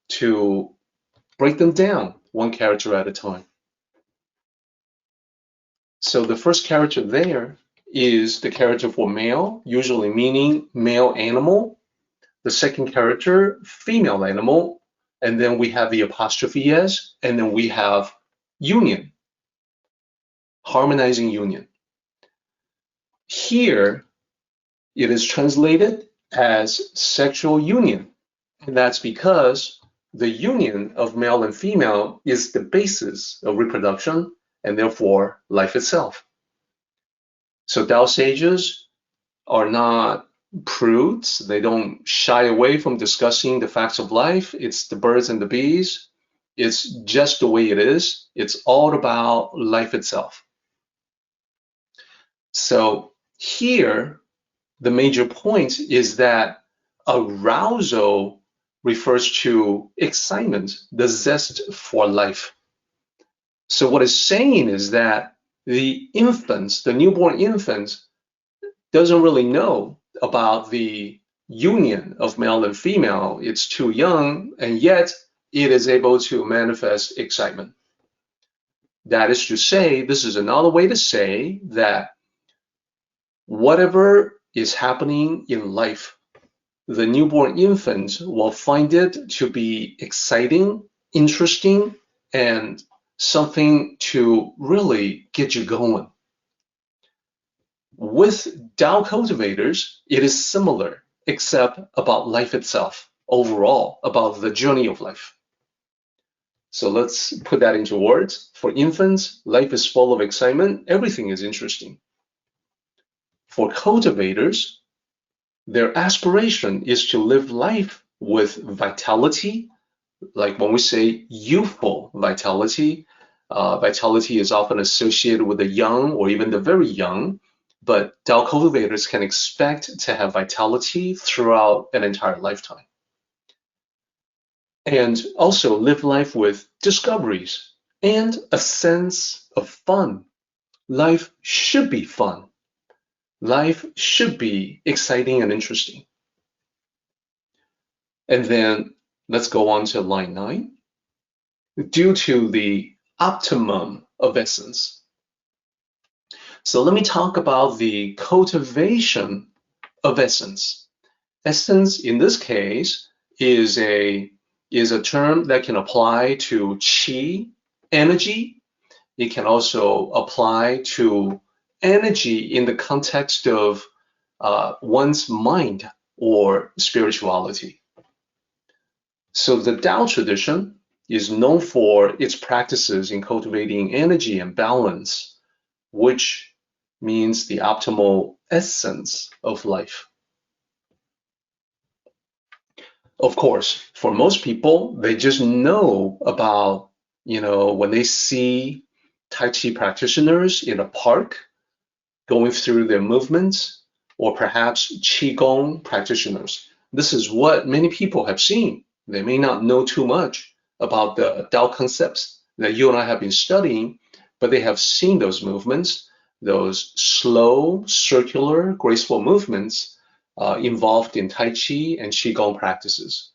to break them down 1 character at a time. So the first character there is the character for male, usually meaning male animal. The second character, female animal. And then we have the apostrophe s, and then we have union, harmonizing union. Here, it is translated as sexual union. And that's because the union of male and female is the basis of reproduction and therefore life itself. So Tao sages are not prudes. They don't shy away from discussing the facts of life. It's the birds and the bees. It's just the way it is. It's all about life itself. So here, the major point is that arousal refers to excitement, the zest for life. So what it's saying is that the infants, the newborn infant, doesn't really know about the union of male and female. It's too young, and yet it is able to manifest excitement. That is to say, this is another way to say that whatever is happening in life, the newborn infant will find it to be exciting, interesting, and something to really get you going. With Tao cultivators, it is similar, except about life itself, overall, about the journey of life. So let's put that into words. For infants, life is full of excitement. Everything is interesting. For cultivators, their aspiration is to live life with vitality, like when we say youthful vitality. Vitality is often associated with the young or even the very young, but Tao cultivators can expect to have vitality throughout an entire lifetime. And also live life with discoveries and a sense of fun. Life should be fun. Life should be exciting and interesting. And then let's go on to line 9. Due to the optimum of essence. So let me talk about the cultivation of essence. Essence in this case is a term that can apply to qi, energy. It can also apply to energy in the context of one's mind or spirituality. So the Tao tradition is known for its practices in cultivating energy and balance, which means the optimal essence of life. Of course, for most people, they just know about, when they see Tai Chi practitioners in a park going through their movements, or perhaps Qigong practitioners. This is what many people have seen. They may not know too much about the Tao concepts that you and I have been studying, but they have seen those movements, those slow, circular, graceful movements involved in Tai Chi and Qigong practices.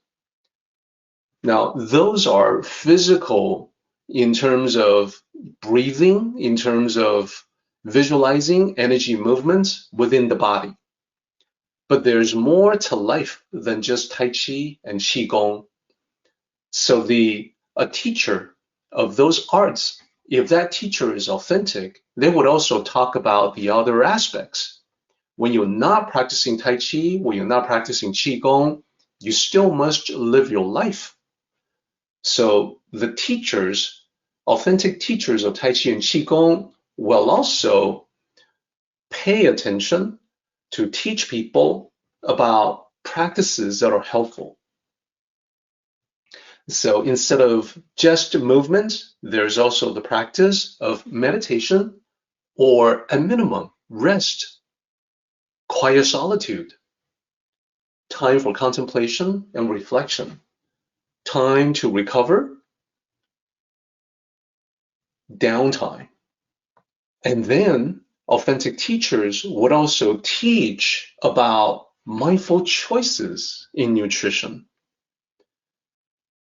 Now, those are physical in terms of breathing, in terms of visualizing energy movements within the body. But there's more to life than just Tai Chi and Qigong. So a teacher of those arts, if that teacher is authentic, they would also talk about the other aspects. When you're not practicing Tai Chi, when you're not practicing Qigong, you still must live your life. So the teachers, authentic teachers of Tai Chi and Qigong, will also pay attention to teach people about practices that are helpful. So instead of just movement, there's also the practice of meditation, or at minimum, rest, quiet solitude, time for contemplation and reflection, time to recover, downtime. And then authentic teachers would also teach about mindful choices in nutrition.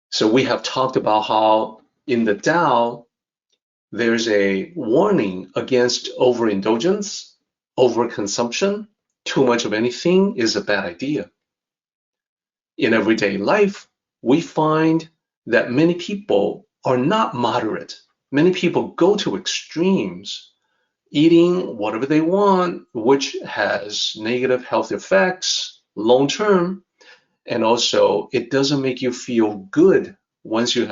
So we have talked about how in the Tao, there's a warning against overindulgence, overconsumption. Too much of anything is a bad idea. In everyday life, we find that many people are not moderate. Many people go to extremes, eating whatever they want, which has negative health effects long term, and also it doesn't make you feel good once you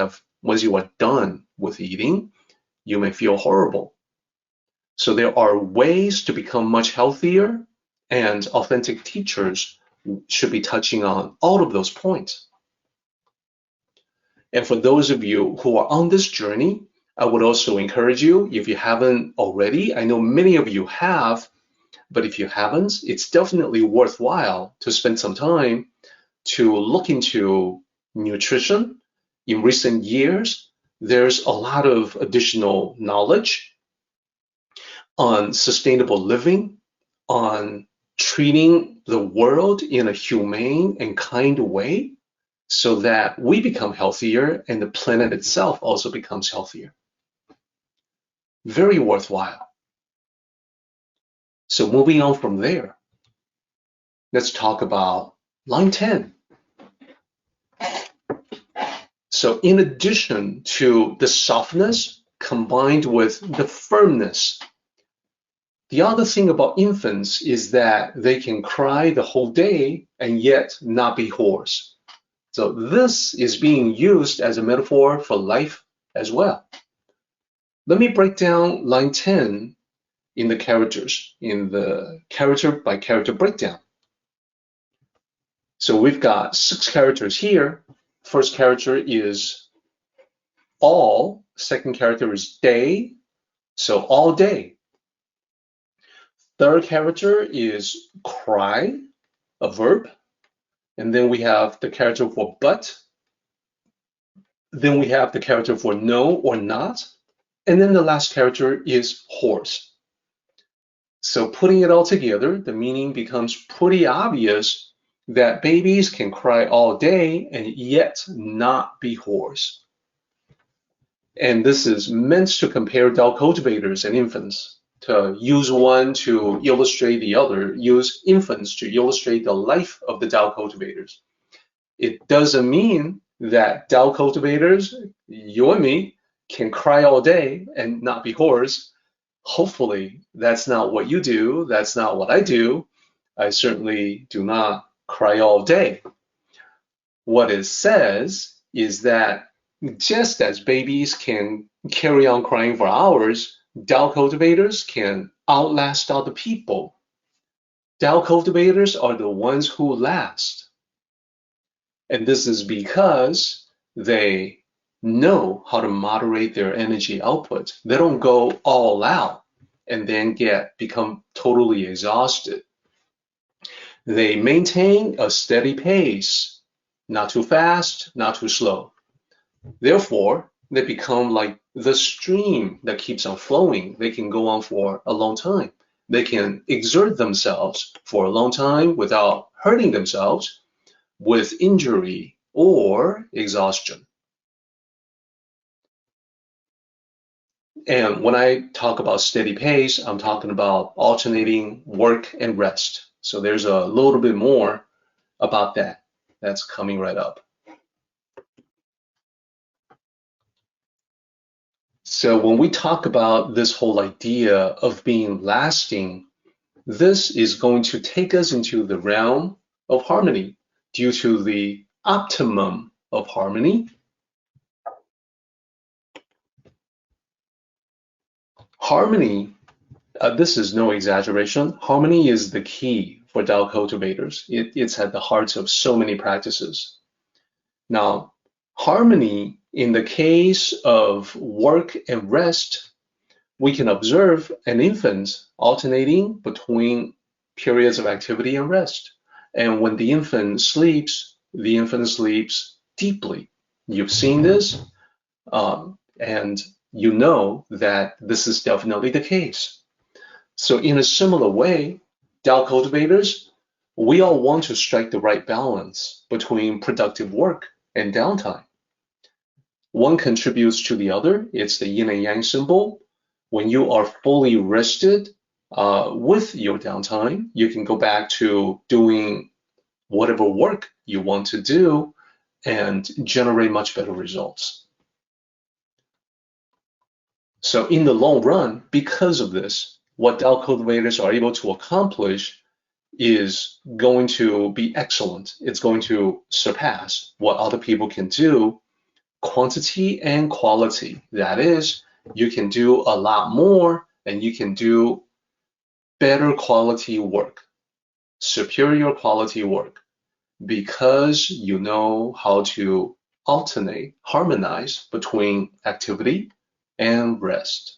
are done with eating. You may feel horrible. So there are ways to become much healthier, and authentic teachers should be touching on all of those points. And for those of you who are on this journey, I would also encourage you, if you haven't already, I know many of you have, but if you haven't, it's definitely worthwhile to spend some time to look into nutrition. In recent years, there's a lot of additional knowledge on sustainable living, on treating the world in a humane and kind way so that we become healthier and the planet itself also becomes healthier. Very worthwhile. So moving on from there, let's talk about line 10. So in addition to the softness combined with the firmness, the other thing about infants is that they can cry the whole day and yet not be hoarse. So this is being used as a metaphor for life as well. Let me break down line 10 in the characters, in the character by character breakdown. So we've got 6 characters here. First character is all, second character is day, so all day. Third character is cry, a verb. And then we have the character for but. Then we have the character for no or not. And then the last character is hoarse. So putting it all together, the meaning becomes pretty obvious that babies can cry all day and yet not be hoarse. And this is meant to compare Tao cultivators and infants, to use one to illustrate the other, use infants to illustrate the life of the Tao cultivators. It doesn't mean that Tao cultivators, you and me, can cry all day and not be hoarse. Hopefully, that's not what you do. That's not what I do. I certainly do not cry all day. What it says is that just as babies can carry on crying for hours, Tao cultivators can outlast other people. Tao cultivators are the ones who last. And this is because they know how to moderate their energy output. They don't go all out and then become totally exhausted. They maintain a steady pace, not too fast, not too slow. Therefore, they become like the stream that keeps on flowing. They can go on for a long time. They can exert themselves for a long time without hurting themselves with injury or exhaustion. And when I talk about steady pace, I'm talking about alternating work and rest. So there's a little bit more about that. That's coming right up. So when we talk about this whole idea of being lasting, this is going to take us into the realm of harmony due to the optimum of harmony. Harmony, this is no exaggeration, harmony is the key for Tao cultivators. It's at the heart of so many practices. Now, harmony in the case of work and rest, we can observe an infant alternating between periods of activity and rest. And when the infant sleeps deeply. You've seen this, and you know that this is definitely the case. So in a similar way, Tao cultivators, we all want to strike the right balance between productive work and downtime. One contributes to the other. It's the yin and yang symbol. When you are fully rested with your downtime, you can go back to doing whatever work you want to do and generate much better results. So in the long run, because of this, what Tao cultivators are able to accomplish is going to be excellent. It's going to surpass what other people can do, quantity and quality. That is, you can do a lot more and you can do better quality work, superior quality work, because you know how to alternate, harmonize between activity and rest.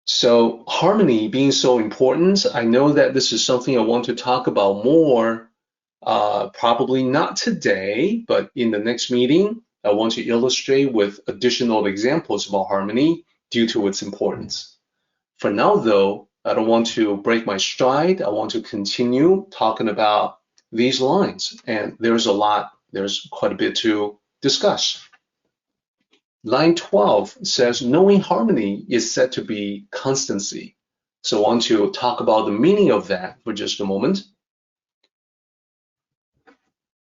So harmony being so important, I know that this is something I want to talk about more, probably not today, but in the next meeting, I want to illustrate with additional examples about harmony due to its importance. For now, though, I don't want to break my stride. I want to continue talking about these lines, and there's quite a bit to discuss. Line 12 says, knowing harmony is said to be constancy. So I want to talk about the meaning of that for just a moment.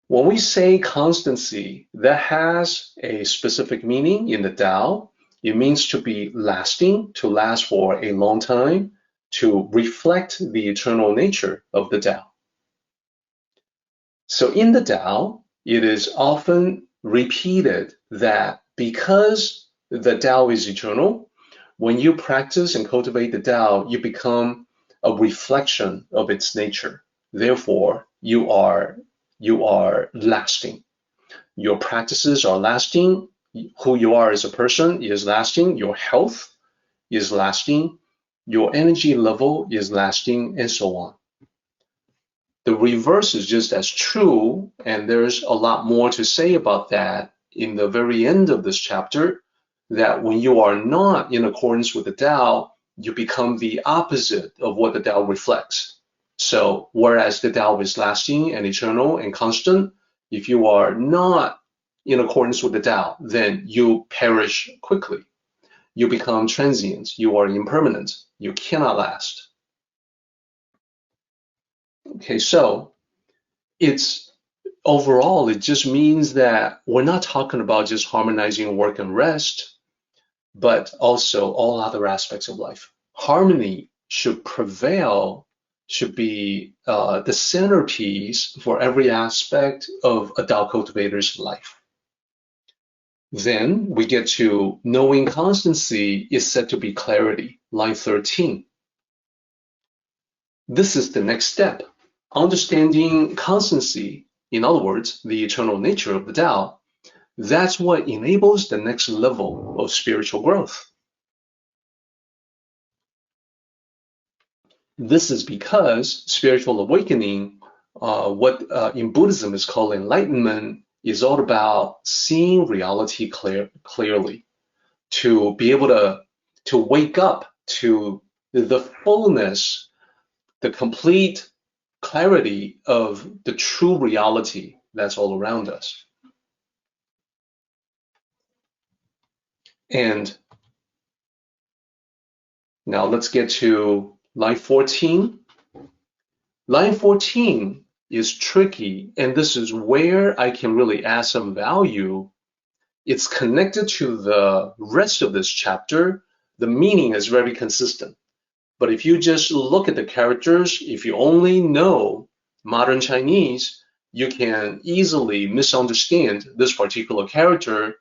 When we say constancy, that has a specific meaning in the Tao. It means to be lasting, to last for a long time, to reflect the eternal nature of the Tao. So in the Tao, it is often repeated that because the Tao is eternal, when you practice and cultivate the Tao, you become a reflection of its nature. Therefore, you are lasting. Your practices are lasting. Who you are as a person is lasting. Your health is lasting. Your energy level is lasting, and so on. The reverse is just as true, and there's a lot more to say about that in the very end of this chapter, that when you are not in accordance with the Tao, you become the opposite of what the Tao reflects. So whereas the Tao is lasting and eternal and constant, if you are not in accordance with the Tao, then you perish quickly. You become transient. You are impermanent. You cannot last. Okay, so overall, it just means that we're not talking about just harmonizing work and rest, but also all other aspects of life. Harmony should prevail, should be the centerpiece for every aspect of a Tao cultivator's life. Then we get to knowing constancy is said to be clarity, line 13. This is the next step. Understanding constancy, in other words, the eternal nature of the Tao, that's what enables the next level of spiritual growth. This is because spiritual awakening, what in Buddhism is called enlightenment, is all about seeing reality clearly, to be able to wake up to the fullness, the complete clarity of the true reality that's all around us. And now let's get to line 14. Line 14 is tricky, and this is where I can really add some value. It's connected to the rest of this chapter. The meaning is very consistent. But if you just look at the characters, if you only know modern Chinese, you can easily misunderstand this particular character.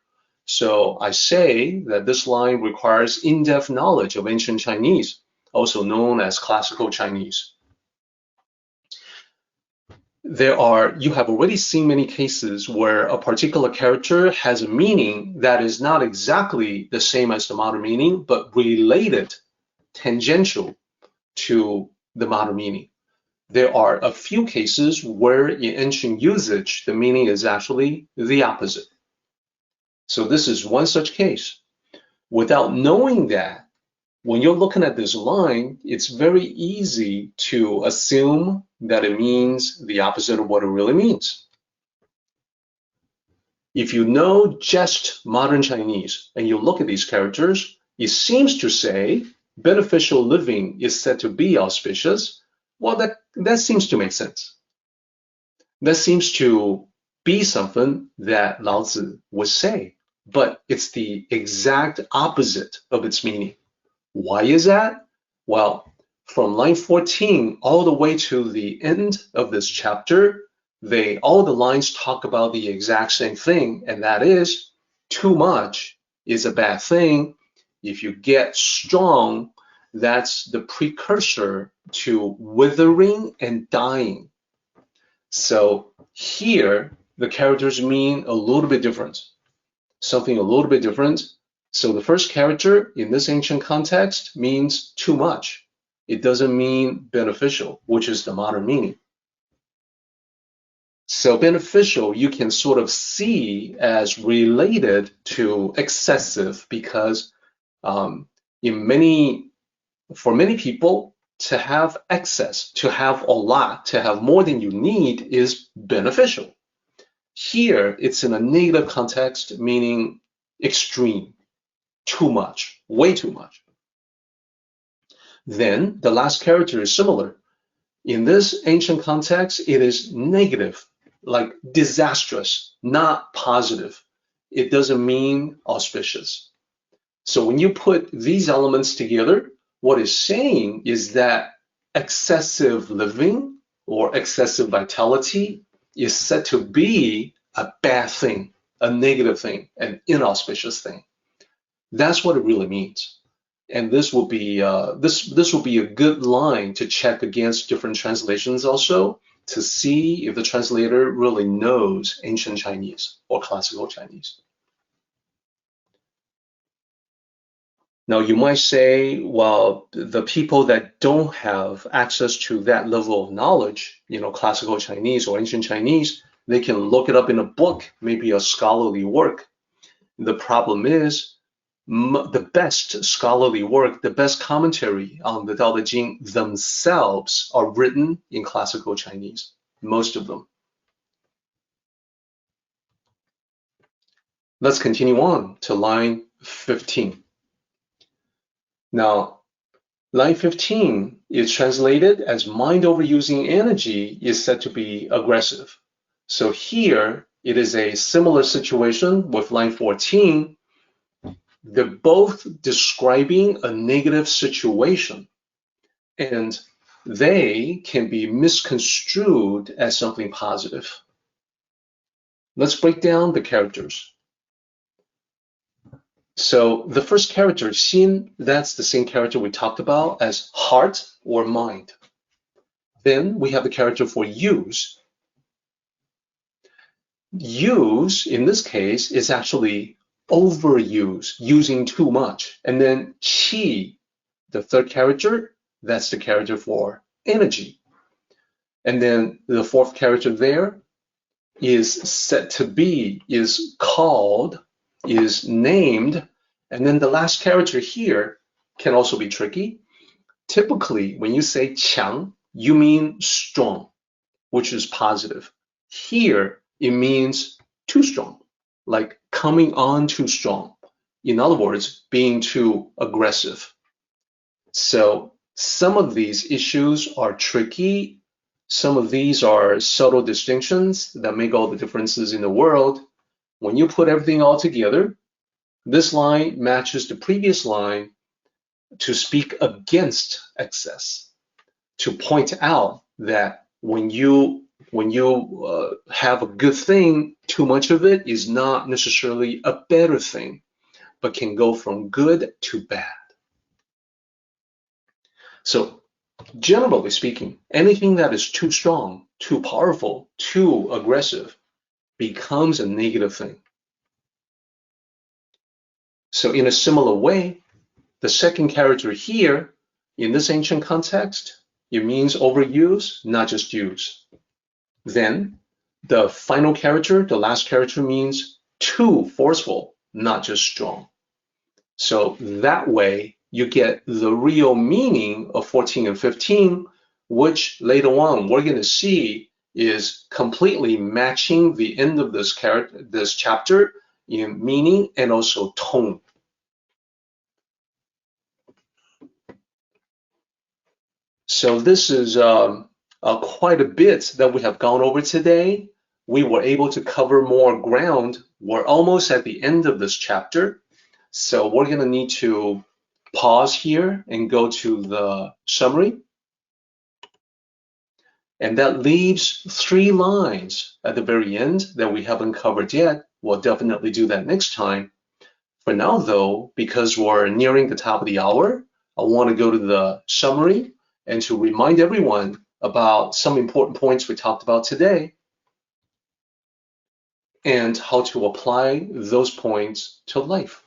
So I say that this line requires in-depth knowledge of ancient Chinese, also known as classical Chinese. You have already seen many cases where a particular character has a meaning that is not exactly the same as the modern meaning, but related, tangential to the modern meaning. There are a few cases where in ancient usage, the meaning is actually the opposite. So this is one such case. Without knowing that, when you're looking at this line, it's very easy to assume that it means the opposite of what it really means. If you know just modern Chinese and you look at these characters, it seems to say beneficial living is said to be auspicious. Well, that seems to make sense. That seems to be something that Lao Tzu would say, but it's the exact opposite of its meaning. Why is that? Well, from line 14 all the way to the end of this chapter, all the lines talk about the exact same thing, and that is too much is a bad thing. If you get strong, that's the precursor to withering and dying. So here, the characters mean a little bit different, something a little bit different. So the first character in this ancient context means too much. It doesn't mean beneficial, which is the modern meaning. So beneficial, you can sort of see as related to excessive, because for many people, to have excess, to have a lot, to have more than you need is beneficial. Here, it's in a negative context, meaning extreme, too much, way too much. Then the last character is similar. In this ancient context, it is negative, like disastrous, not positive. It doesn't mean auspicious. So when you put these elements together, what it's saying is that excessive living or excessive vitality is said to be a bad thing, a negative thing, an inauspicious thing. That's what it really means. And this will be this will be a good line to check against different translations also, to see if the translator really knows ancient Chinese or classical Chinese. Now you might say, well, the people that don't have access to that level of knowledge, classical Chinese or ancient Chinese, they can look it up in a book, maybe a scholarly work. The problem is, the best scholarly work, the best commentary on the Tao Te Ching themselves are written in classical Chinese, most of them. Let's continue on to line 15. Now, line 15 is translated as mind overusing energy is said to be aggressive. So here, it is a similar situation with line 14. They're both describing a negative situation, and they can be misconstrued as something positive. Let's break down the characters. So the first character, Xin, that's the same character we talked about as heart or mind. Then we have the character for use. Use, in this case, is actually overuse, using too much. And then qi, the third character, that's the character for energy. And then the fourth character there is said to be, is called, is named. And then the last character here can also be tricky. Typically, when you say qiang, you mean strong, which is positive. Here, it means too strong, like coming on too strong. In other words, being too aggressive. So some of these issues are tricky. Some of these are subtle distinctions that make all the differences in the world. When you put everything all together, this line matches the previous line to speak against excess, to point out that when you have a good thing, too much of it is not necessarily a better thing, but can go from good to bad. So generally speaking, anything that is too strong, too powerful, too aggressive becomes a negative thing. So in a similar way, the second character here, in this ancient context, it means overuse, not just use. Then the final character, the last character, means too forceful, not just strong. So that way you get the real meaning of 14 and 15, which later on we're going to see is completely matching the end of this chapter in meaning and also tone. So this is quite a bit that we have gone over today. We were able to cover more ground. We're almost at the end of this chapter. So we're going to need to pause here and go to the summary. And that leaves 3 lines at the very end that we haven't covered yet. We'll definitely do that next time. For now, though, because we're nearing the top of the hour, I want to go to the summary and to remind everyone about some important points we talked about today and how to apply those points to life.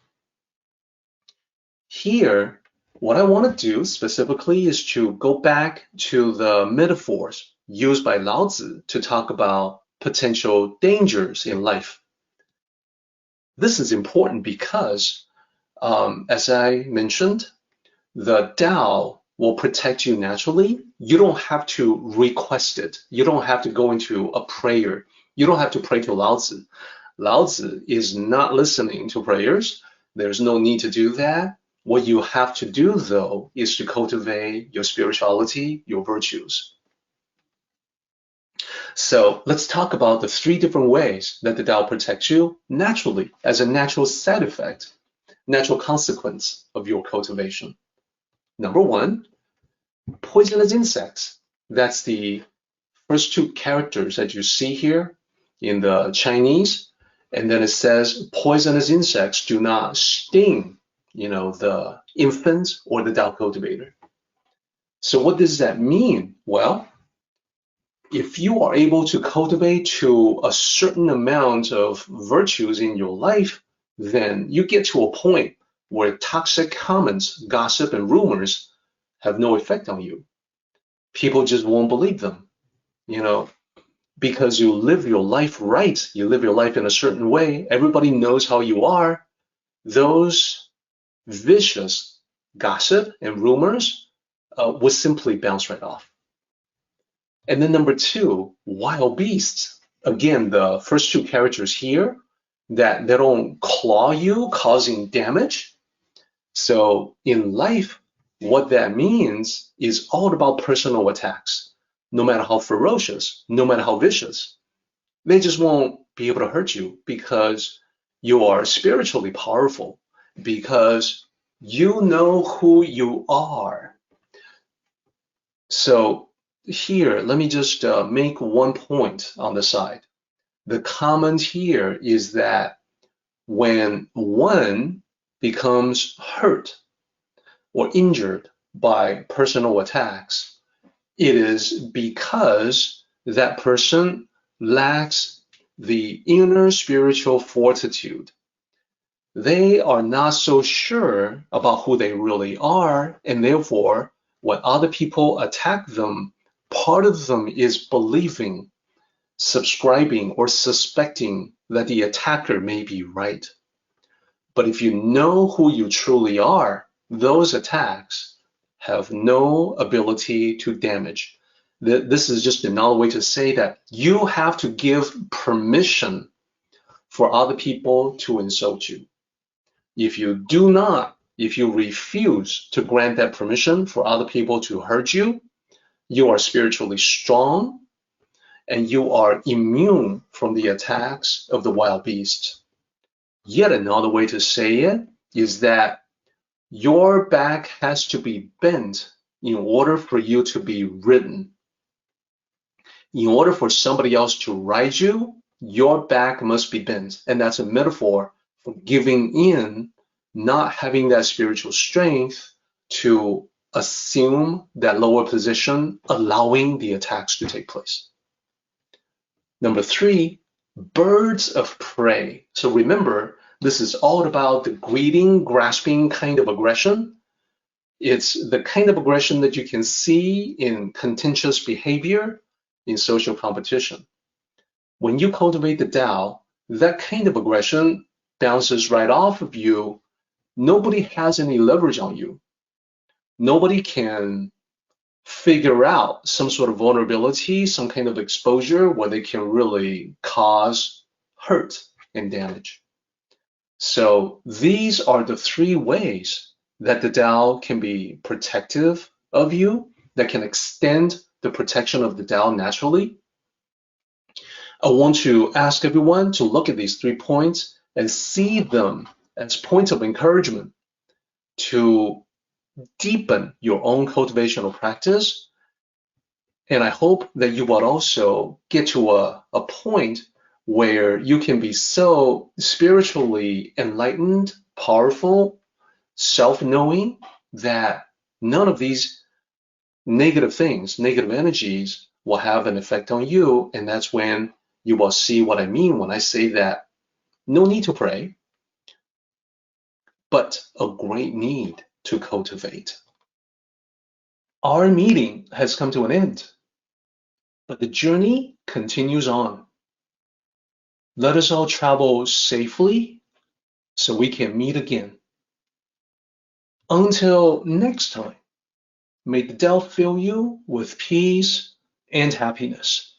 Here, what I want to do specifically is to go back to the metaphors used by Lao Tzu to talk about potential dangers in life. This is important because, as I mentioned, the Tao will protect you naturally. You don't have to request it. You don't have to go into a prayer. You don't have to pray to Lao Tzu. Lao Tzu is not listening to prayers. There's no need to do that. What you have to do, though, is to cultivate your spirituality, your virtues. So let's talk about the 3 different ways that the Tao protects you naturally as a natural side effect, natural consequence of your cultivation. Number 1, poisonous insects. That's the first 2 characters that you see here in the Chinese. And then it says poisonous insects do not sting, the infant or the Tao cultivator. So what does that mean? Well, if you are able to cultivate to a certain amount of virtues in your life, then you get to a point where toxic comments, gossip, and rumors have no effect on you. People just won't believe them, because you live your life right. You live your life in a certain way. Everybody knows how you are. Those vicious gossip and rumors would simply bounce right off. And then number 2, wild beasts. Again, the first 2 characters here, that they don't claw you, causing damage. So in life, what that means is all about personal attacks. No matter how ferocious, no matter how vicious, they just won't be able to hurt you because you are spiritually powerful, because you know who you are. So here, let me just make one point on the side. The comment here is that when one becomes hurt or injured by personal attacks, it is because that person lacks the inner spiritual fortitude. They are not so sure about who they really are, and therefore, when other people attack them, part of them is believing, subscribing, or suspecting that the attacker may be right. But if you know who you truly are, those attacks have no ability to damage. This is just another way to say that you have to give permission for other people to insult you. If you do not, if you refuse to grant that permission for other people to hurt you, you are spiritually strong and you are immune from the attacks of the wild beasts. Yet another way to say it is that your back has to be bent in order for you to be ridden. In order for somebody else to ride you, your back must be bent. And that's a metaphor for giving in, not having that spiritual strength to assume that lower position, allowing the attacks to take place. Number 3, birds of prey. So remember, this is all about the greeting, grasping kind of aggression. It's the kind of aggression that you can see in contentious behavior in social competition. When you cultivate the Tao, that kind of aggression bounces right off of you nobody has any leverage on you. Nobody can figure out some sort of vulnerability, some kind of exposure where they can really cause hurt and damage. So these are the three ways that the Tao can be protective of you, that can extend the protection of the Tao naturally. I want to ask everyone to look at these 3 points and see them as points of encouragement to deepen your own cultivational practice. And I hope that you will also get to a point where you can be so spiritually enlightened, powerful, self-knowing that none of these negative things, negative energies will have an effect on you. And that's when you will see what I mean when I say that no need to pray, but a great need to cultivate. Our meeting has come to an end, but the journey continues on. Let us all travel safely so we can meet again. Until next time, may the Tao fill you with peace and happiness.